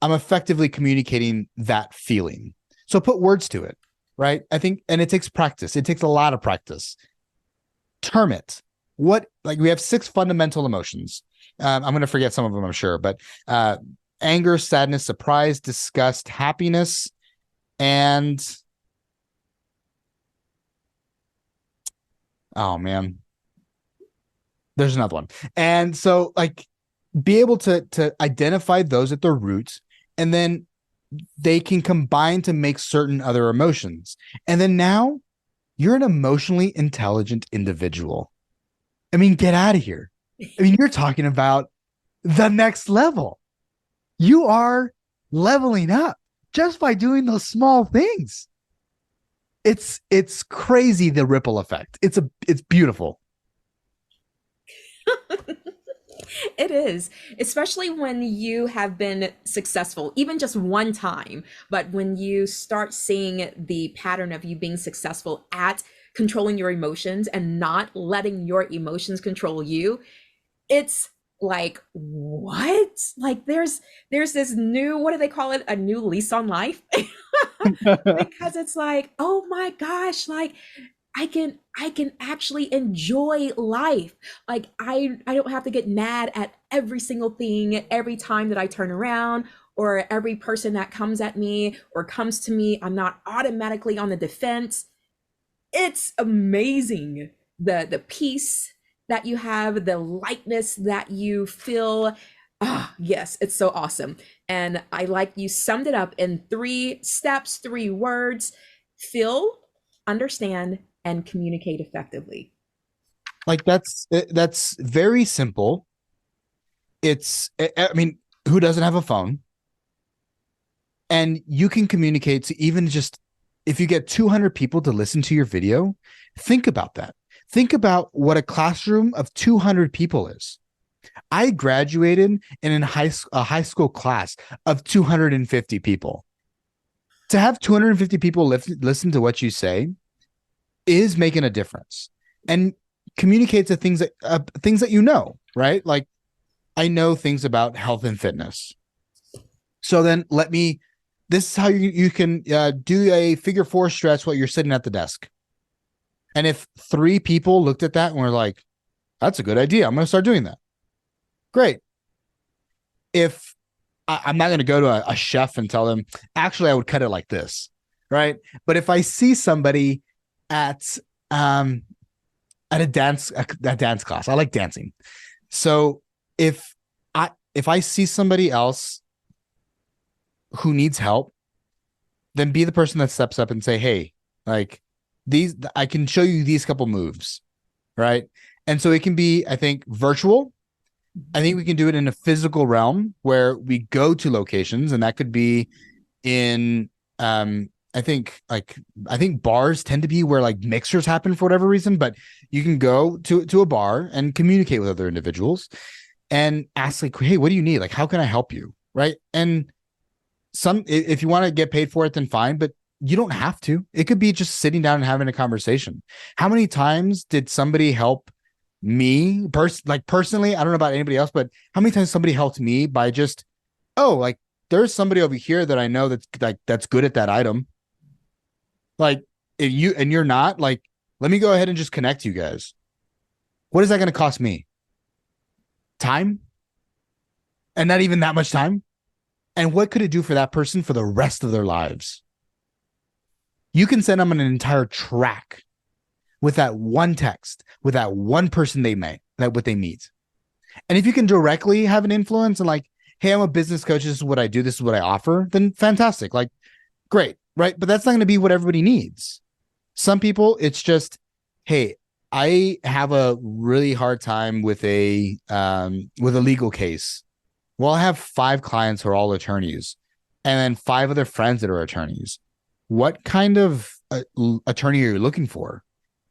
I'm effectively communicating that feeling. So put words to it, right? I think, and it takes practice. It takes a lot of practice. Term it. We have 6 fundamental emotions. I'm going to forget some of them, I'm sure, but anger, sadness, surprise, disgust, happiness, and oh man, there's another one. And so be able to identify those at their roots, and then they can combine to make certain other emotions. And then now you're an emotionally intelligent individual. I mean, get out of here. I mean, you're talking about the next level. You are leveling up just by doing those small things. It's crazy, the ripple effect. It's beautiful. It is, especially when you have been successful, even just one time. But when you start seeing the pattern of you being successful at controlling your emotions and not letting your emotions control you, it's like, what? Like there's this new, what do they call it? A new lease on life. Because it's like, oh my gosh, like I can actually enjoy life. Like I don't have to get mad at every single thing every time that I turn around, or every person that comes at me or comes to me. I'm not automatically on the defense. It's amazing, the peace that you have, the lightness that you feel. Ah, yes, it's so awesome. And I like you summed it up in 3 steps, 3 words: feel, understand, and communicate effectively. Like that's very simple. I mean, who doesn't have a phone? And you can communicate to, even just if you get 200 people to listen to your video, think about that. Think about what a classroom of 200 people is. I graduated in a high school class of 250 people. To have 250 people listen to what you say is making a difference, and communicate to things that you know, right? Like, I know things about health and fitness. So then this is how you can do a figure four stretch while you're sitting at the desk. And if 3 people looked at that and were like, that's a good idea, I'm going to start doing that. Great. If I'm not going to go to a chef and tell them, actually, I would cut it like this. Right. But if I see somebody at, at a dance class, I like dancing. So if I see somebody else who needs help, then be the person that steps up and say, hey, like, I can show you these couple moves, right? And so it can be, I think, virtual. I think we can do it in a physical realm where we go to locations, and that could be in, I think bars tend to be where like mixers happen for whatever reason, but you can go to a bar and communicate with other individuals and ask, like, hey, what do you need? Like, how can I help you? Right. And if you want to get paid for it, then fine, but you don't have to. It could be just sitting down and having a conversation. How many times did somebody help me personally? I don't know about anybody else, but how many times somebody helped me by just, oh, like, there's somebody over here that I know that's good at that item. Like, if you're not, like, let me go ahead and just connect you guys. What is that going to cost me? Time? And not even that much time? And what could it do for that person for the rest of their lives? You can send them an entire track with that one text, with that one person what they meet. And if you can directly have an influence and, like, hey, I'm a business coach, this is what I do, this is what I offer, then fantastic. Like, great, right? But that's not going to be what everybody needs. Some people, it's just, hey, I have a really hard time with a legal case. Well, I have 5 clients who are all attorneys, and then 5 other friends that are attorneys. What kind of attorney are you looking for?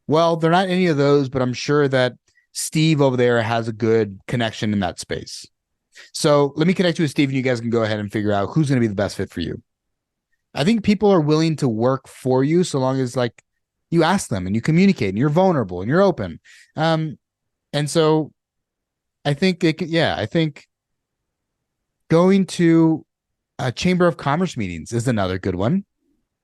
Well, they're not any of those, but I'm sure that Steve over there has a good connection in that space. So let me connect you with Steve, and you guys can go ahead and figure out who's going to be the best fit for you. I think people are willing to work for you so long as, like, you ask them and you communicate and you're vulnerable and you're open. And so I think I think going to a Chamber of Commerce meetings is another good one.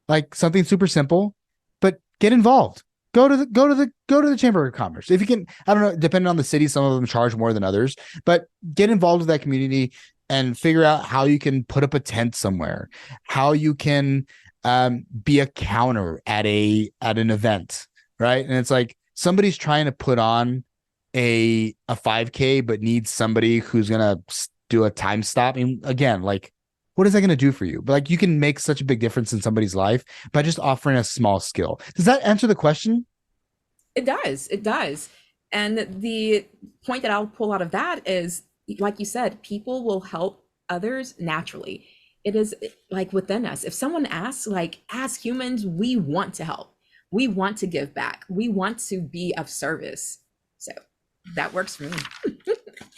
Like, something super simple, but get involved. Go to the Chamber of Commerce. If you can, I don't know, depending on the city, some of them charge more than others, but get involved with that community and figure out how you can put up a tent somewhere, how you can be a counter at an event, right? And it's like, somebody's trying to put on a 5K but needs somebody who's gonna do a time stop. And again, like, what is that going to do for you? But, like, you can make such a big difference in somebody's life by just offering a small skill. Does that answer the question? It does. It does. And the point that I'll pull out of that is like you said, people will help others naturally. It is like within us. If someone asks, like as humans, we want to help. We want to give back. We want to be of service. So that works for me.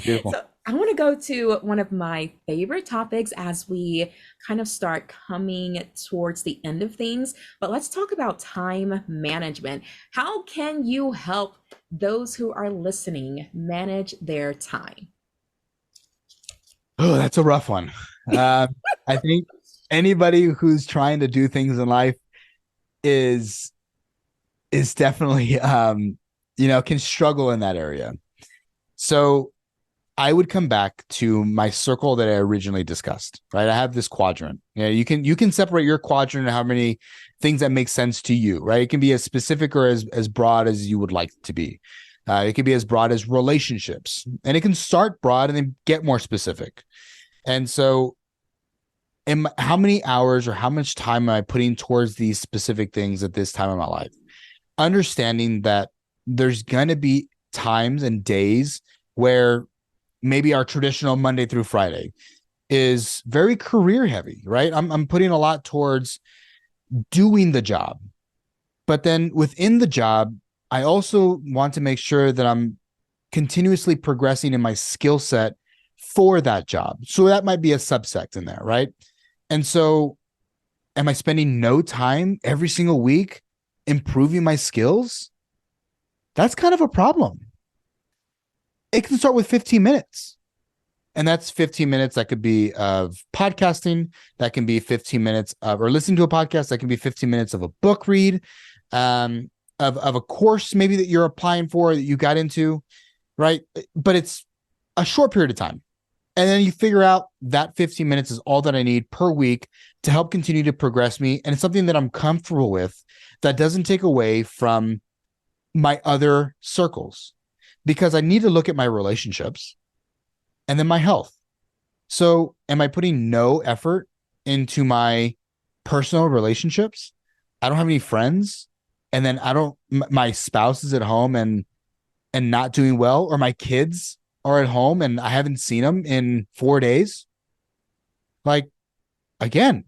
Beautiful. So I want to go to one of my favorite topics as we kind of start coming towards the end of things. But let's talk about time management. How can you help those who are listening manage their time? Oh, that's a rough one. Uh, I think anybody who's trying to do things in life is definitely can struggle in that area. So I would come back to my circle that I originally discussed, right? I have this quadrant. You can separate your quadrant and how many things that make sense to you, right? It can be as specific or as broad as you would like it to be. It could be as broad as relationships, and it can start broad and then get more specific. And so, how many hours or how much time am I putting towards these specific things at this time of my life? Understanding that there's going to be times and days where maybe our traditional Monday through Friday is very career heavy, right? I'm putting a lot towards doing the job. But then within the job, I also want to make sure that I'm continuously progressing in my skill set for that job. So that might be a subsect in there, right? And so am I spending no time every single week improving my skills? That's kind of a problem. It can start with 15 minutes. And that's 15 minutes that could be of podcasting. That can be 15 minutes of, or listening to a podcast. That can be 15 minutes of a book read, of a course maybe that you're applying for that you got into, right? But it's a short period of time. And then you figure out that 15 minutes is all that I need per week to help continue to progress me. And it's something that I'm comfortable with that doesn't take away from my other circles, because I need to look at my relationships and then my health. So am I putting no effort into my personal relationships? I don't have any friends. And then my spouse is at home and not doing well, or my kids are at home and I haven't seen them in 4 days. Like, again,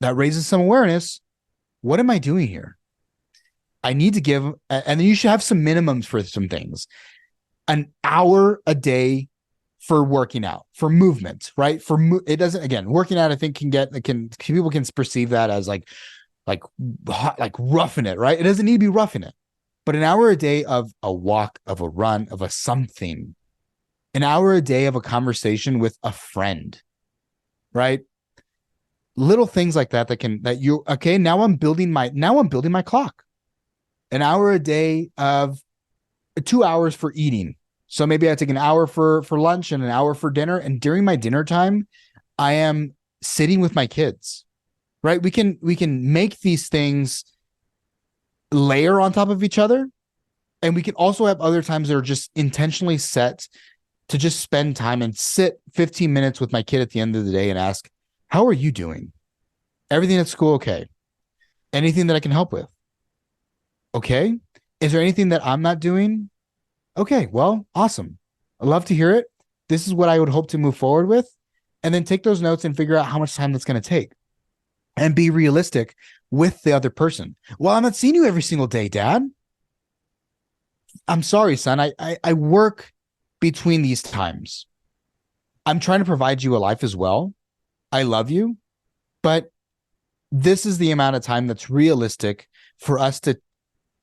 that raises some awareness. What am I doing here? I need to give, and then you should have some minimums for some things. An hour a day for working out, for movement, right? It doesn't, again, working out, I think people can perceive that as like roughing it, right? It doesn't need to be roughing it, but an hour a day of a walk, of a run, of a something, an hour a day of a conversation with a friend, right? Little things like that okay, now I'm building my clock. An hour a day of 2 hours for eating. So maybe I take an hour for lunch and an hour for dinner. And during my dinner time, I am sitting with my kids, right? We can make these things layer on top of each other. And we can also have other times that are just intentionally set to just spend time and sit 15 minutes with my kid at the end of the day and ask, how are you doing? Everything at school okay? Anything that I can help with? Okay. Is there anything that I'm not doing? Okay, well, awesome. I'd love to hear it. This is what I would hope to move forward with. And then take those notes and figure out how much time that's going to take. And be realistic with the other person. Well, I'm not seeing you every single day, Dad. I'm sorry, son. I work between these times. I'm trying to provide you a life as well. I love you. But this is the amount of time that's realistic for us to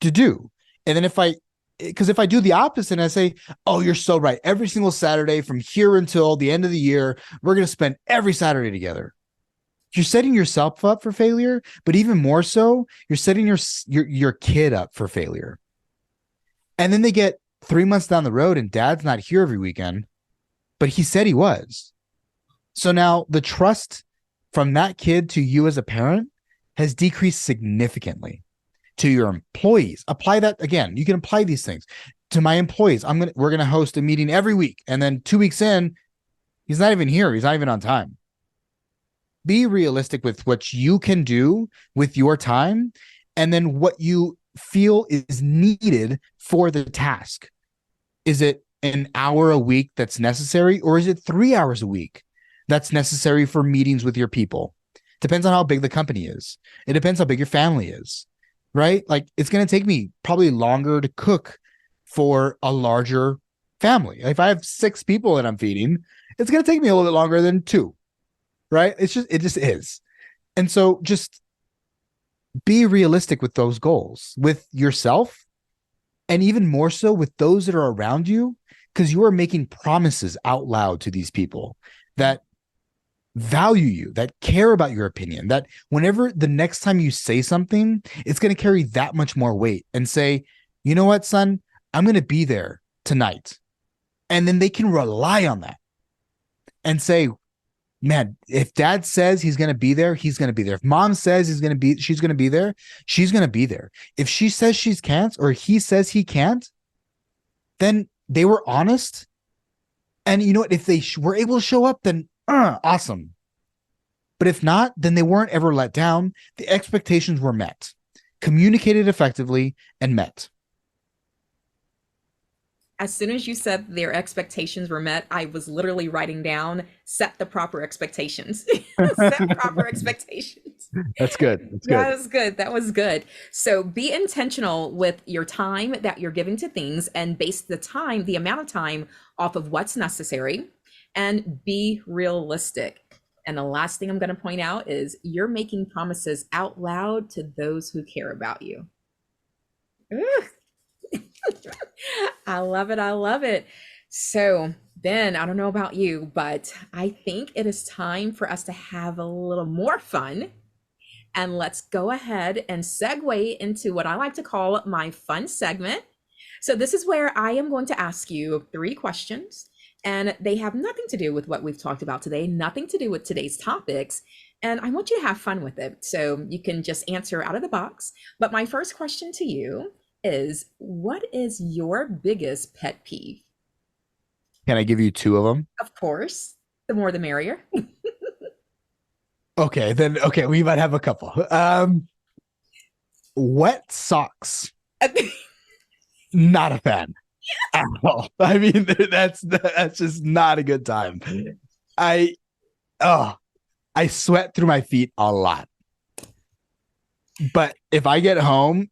do. And then if I do the opposite and I say, oh, you're so right. Every single Saturday from here until the end of the year, we're going to spend every Saturday together. You're setting yourself up for failure, but even more so, you're setting your kid up for failure. And then they get 3 months down the road and Dad's not here every weekend, but he said he was. So now the trust from that kid to you as a parent has decreased significantly. To your employees, apply that again. You can apply these things to my employees. We're going to host a meeting every week. And then 2 weeks in, he's not even here. He's not even on time. Be realistic with what you can do with your time and then what you feel is needed for the task. Is it an hour a week that's necessary, or is it 3 hours a week that's necessary for meetings with your people? Depends on how big the company is. It depends how big your family is, right? Like it's going to take me probably longer to cook for a larger family. If I have 6 people that I'm feeding, it's going to take me a little bit longer than 2, right? It just is. And so just be realistic with those goals with yourself, and even more so with those that are around you, because you are making promises out loud to these people that value you, that care about your opinion, that whenever the next time you say something, it's going to carry that much more weight, and say, you know what, son, I'm going to be there tonight. And then they can rely on that and say, man, if dad says he's going to be there, he's going to be there. If mom says she's going to be there, she's going to be there. If she says she can't, or he says he can't, then they were honest. And you know what? If they were able to show up, then awesome. But if not, then they weren't ever let down. The expectations were met, communicated effectively, and met. As soon as you said their expectations were met, I was literally writing down, set the proper expectations. Set proper expectations. That's good. That's good. That was good. That was good. So be intentional with your time that you're giving to things, and base the amount of time off of what's necessary, and be realistic. And the last thing I'm going to point out is you're making promises out loud to those who care about you. I love it. I love it. So, Ben, I don't know about you, but I think it is time for us to have a little more fun. And let's go ahead and segue into what I like to call my fun segment. So, this is where I am going to ask you 3 questions, and they have nothing to do with what we've talked about today, nothing to do with today's topics. And I want you to have fun with it. So, you can just answer out of the box. But my first question to you is, what is your biggest pet peeve? Can I give you 2 of them? Of course, the more the merrier. Okay, then we might have a couple. Wet socks. Not a fan at all. I mean, that's just not a good time. I sweat through my feet a lot. But if I get home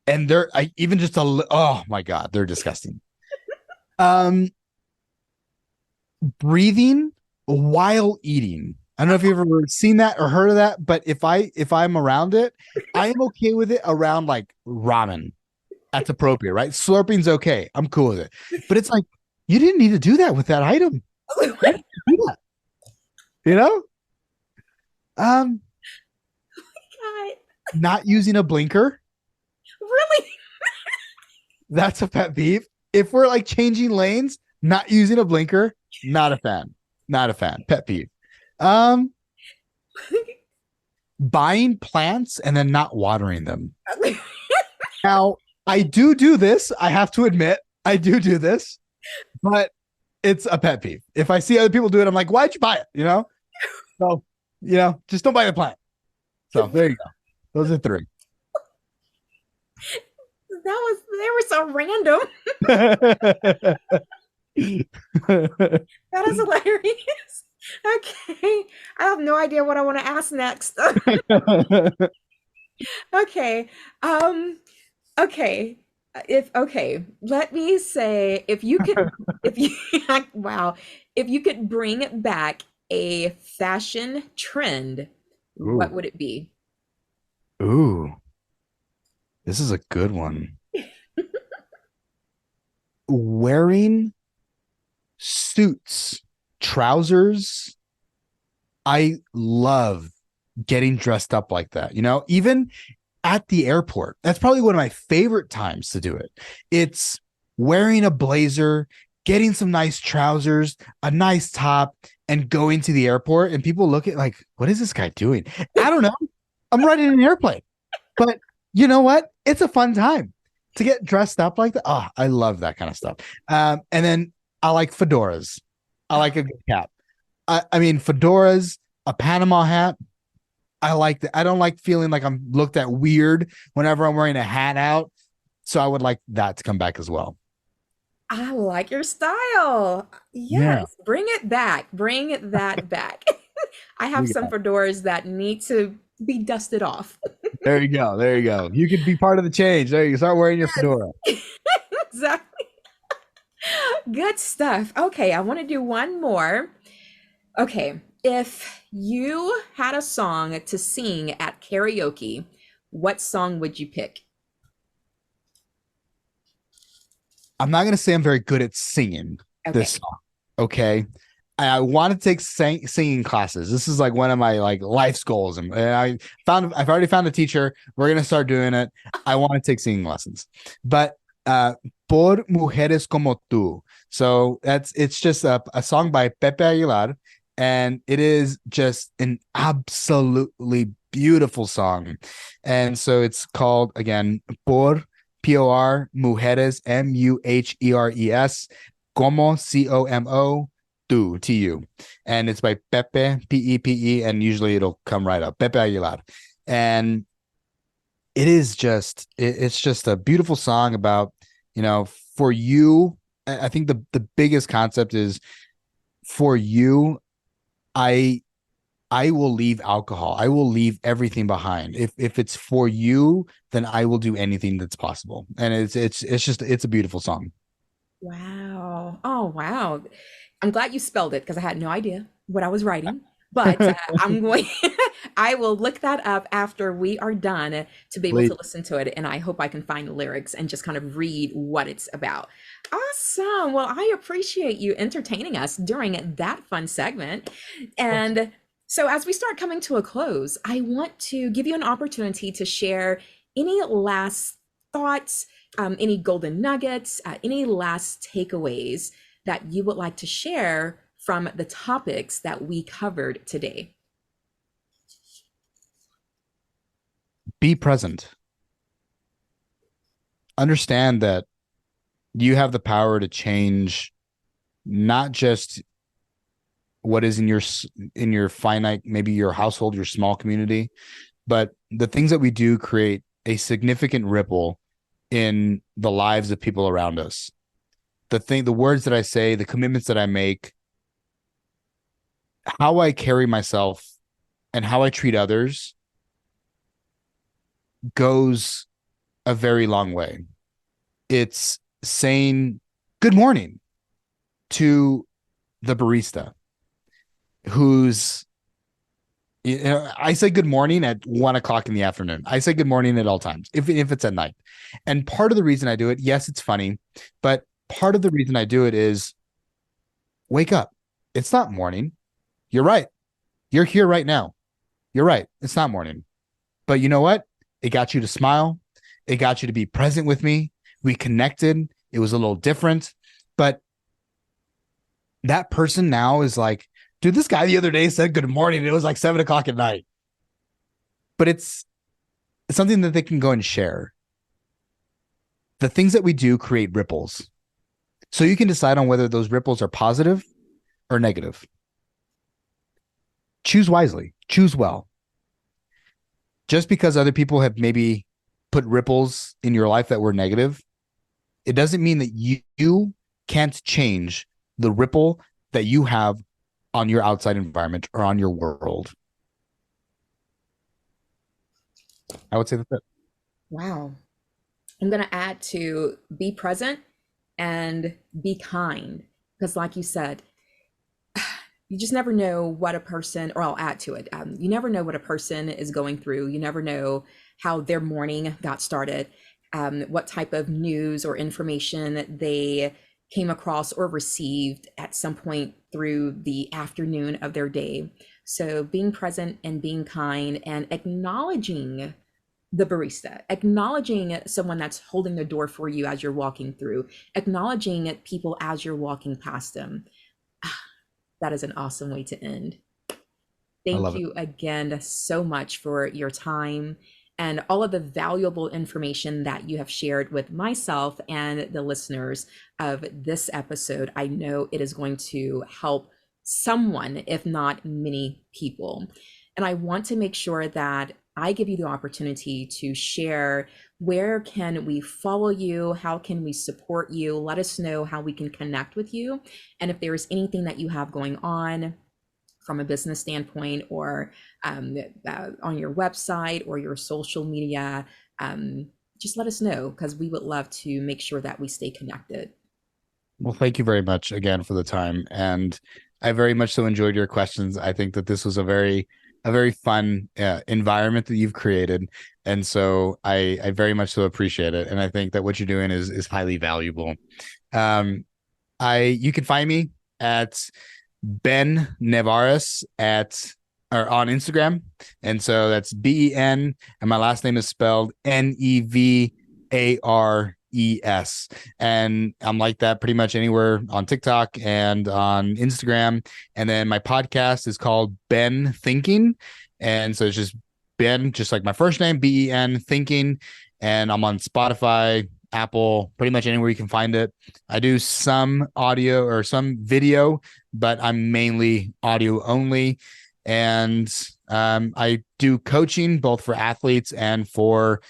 and oh my God, they're disgusting. Breathing while eating. I don't know if you've ever seen that or heard of that, but if I'm around it, I am okay with it around like ramen. That's appropriate, right? Slurping's okay. I'm cool with it. But it's like, you didn't need to do that with that item. You didn't do that. You know? God. Not using a blinker. Really? That's a pet peeve. If we're like changing lanes, not using a blinker, not a fan. Not a fan. Pet peeve. Buying plants and then not watering them. Now, I do this. I have to admit, I do this, but it's a pet peeve. If I see other people do it, I'm like, why'd you buy it? You know? So, just don't buy the plant. So there you go. Those are 3. They were so random. That is hilarious. Okay. I have no idea what I want to ask next. Okay. Okay. Let me say, if you wow, if you could bring back a fashion trend, what would it be? Ooh. This is a good one. Wearing suits, trousers. I love getting dressed up like that. Even at the airport, that's probably one of my favorite times to do it. It's wearing a blazer, getting some nice trousers, a nice top, and going to the airport. And people look at like, what is this guy doing? I don't know. I'm riding an airplane. But you know what? It's a fun time to get dressed up like that. Oh, I love that kind of stuff. And then I like fedoras. I like a good cap. I mean, fedoras, a Panama hat. I like that. I don't like feeling like I'm looked at weird whenever I'm wearing a hat out. So I would like that to come back as well. I like your style. Yeah. Yes, bring it back. Bring that back. I have You some got it. fedoras that need to be dusted off. There you go. There you go. You could be part of the change. There you start wearing your fedora. Exactly. Good stuff. Okay, I want to do one more. Okay, if you had a song to sing at karaoke, what song would you pick? I'm not gonna say I'm very good at singing this Okay. song. Okay. I want to take singing classes. This is like one of my like life's goals, and I've already found a teacher. We're gonna start doing it. I want to take singing lessons, but uh, por mujeres como tú. So it's just a song by Pepe Aguilar, and it is just an absolutely beautiful song. And so it's called again por mujeres muheres como como tu, and it's by Pepe Pepe, and usually it'll come right up, Pepe Aguilar. And it's just a beautiful song about, you know, for you. I think the biggest concept is for you. I will leave alcohol. I will leave everything behind. If it's for you, then I will do anything that's possible. And it's just it's a beautiful song. Wow. Oh, wow. I'm glad you spelled it because I had no idea what I was writing. But I'm going, I will look that up after we are done to be able to Please. listen to it. And I hope I can find the lyrics and just kind of read what it's about. Awesome. Well, I appreciate you entertaining us during that fun segment. And so, as we start coming to a close, I want to give you an opportunity to share any last thoughts, any golden nuggets, any last takeaways that you would like to share from the topics that we covered today. Be present. Understand that you have the power to change not just what is in your finite, maybe your household, your small community, but the things that we do create a significant ripple in the lives of people around us. The words that I say, the commitments that I make, how I carry myself, and how I treat others goes a very long way. It's saying good morning to the barista who's, you know, I say good morning at 1 o'clock in the afternoon. I say good morning at all times, if it's at night. And part of the reason I do it, yes, it's funny, but part of the reason I do it is wake up. It's not morning. You're right. You're here right now. You're right. It's not morning. But you know what? It got you to smile. It got you to be present with me. We connected. It was a little different. But that person now is like, dude, this guy the other day said good morning. It was like 7 o'clock at night. But it's something that they can go and share. The things that we do create ripples. So you can decide on whether those ripples are positive or negative. Choose wisely, choose well. Just because other people have maybe put ripples in your life that were negative, it doesn't mean that you can't change the ripple that you have on your outside environment or on your world. I would say that's it. Wow. I'm going to add to be present and be kind. Because, like you said, you just never know what a person, or I'll add to it, you never know what a person is going through. You never know how their morning got started, what type of news or information they came across or received at some point through the afternoon of their day. So being present and being kind and acknowledging the barista, acknowledging someone that's holding the door for you as you're walking through, acknowledging people as you're walking past them. That is an awesome way to end. I Thank love it. you again so much for your time and all of the valuable information that you have shared with myself and the listeners of this episode. I know it is going to help someone, if not many people. And I want to make sure that I give you the opportunity to share Where can we follow you? How can we support you? Let us know how we can connect with you. And if there's anything that you have going on from a business standpoint, or on your website or your social media, just let us know, because we would love to make sure that we stay connected. Well, thank you very much again for the time. And I very much so enjoyed your questions. I think that this was a very fun environment that you've created. And so I very much so appreciate it. And I think that what you're doing is highly valuable. Um, you can find me at Ben Nevares or on Instagram. And so that's Ben, and my last name is spelled Nevares. And I'm like that pretty much anywhere on TikTok and on Instagram. And then my podcast is called Ben Thinking. And so it's just Ben, just like my first name, Ben Thinking. And I'm on Spotify, Apple, pretty much anywhere you can find it. I do some audio or some video, but I'm mainly audio only. And I do coaching both for athletes and for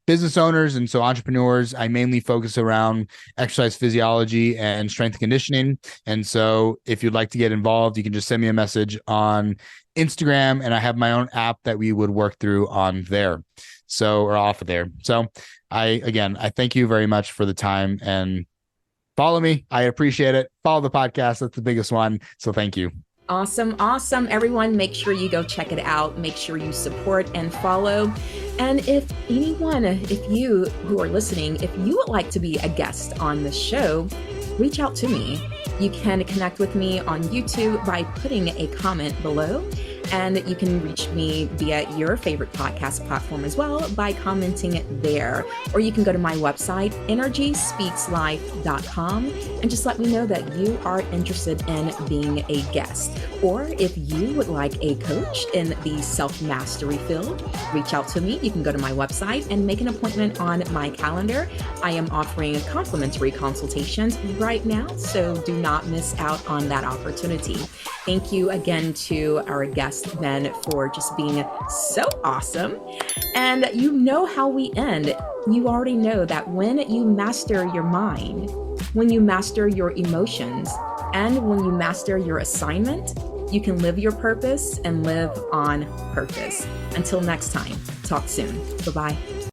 business owners. And so entrepreneurs, I mainly focus around exercise physiology and strength and conditioning. And so if you'd like to get involved, you can just send me a message on Instagram, and I have my own app that we would work through on there. So, or off of there. So I thank you very much for the time, and follow me. I appreciate it. Follow the podcast. That's the biggest one. So thank you. Awesome. Awesome. Everyone, make sure you go check it out. Make sure you support and follow. And if you who are listening, if you would like to be a guest on the show, reach out to me. You can connect with me on YouTube by putting a comment below. And you can reach me via your favorite podcast platform as well by commenting there. Or you can go to my website, nrgspeakslife.com, and just let me know that you are interested in being a guest. Or if you would like a coach in the self-mastery field, reach out to me. You can go to my website and make an appointment on my calendar. I am offering complimentary consultations right now, so do not miss out on that opportunity. Thank you again to our guest, Ben, for just being so awesome. And you know how we end. You already know that when you master your mind, when you master your emotions, and when you master your assignment, you can live your purpose and live on purpose. Until next time, talk soon. Bye-bye.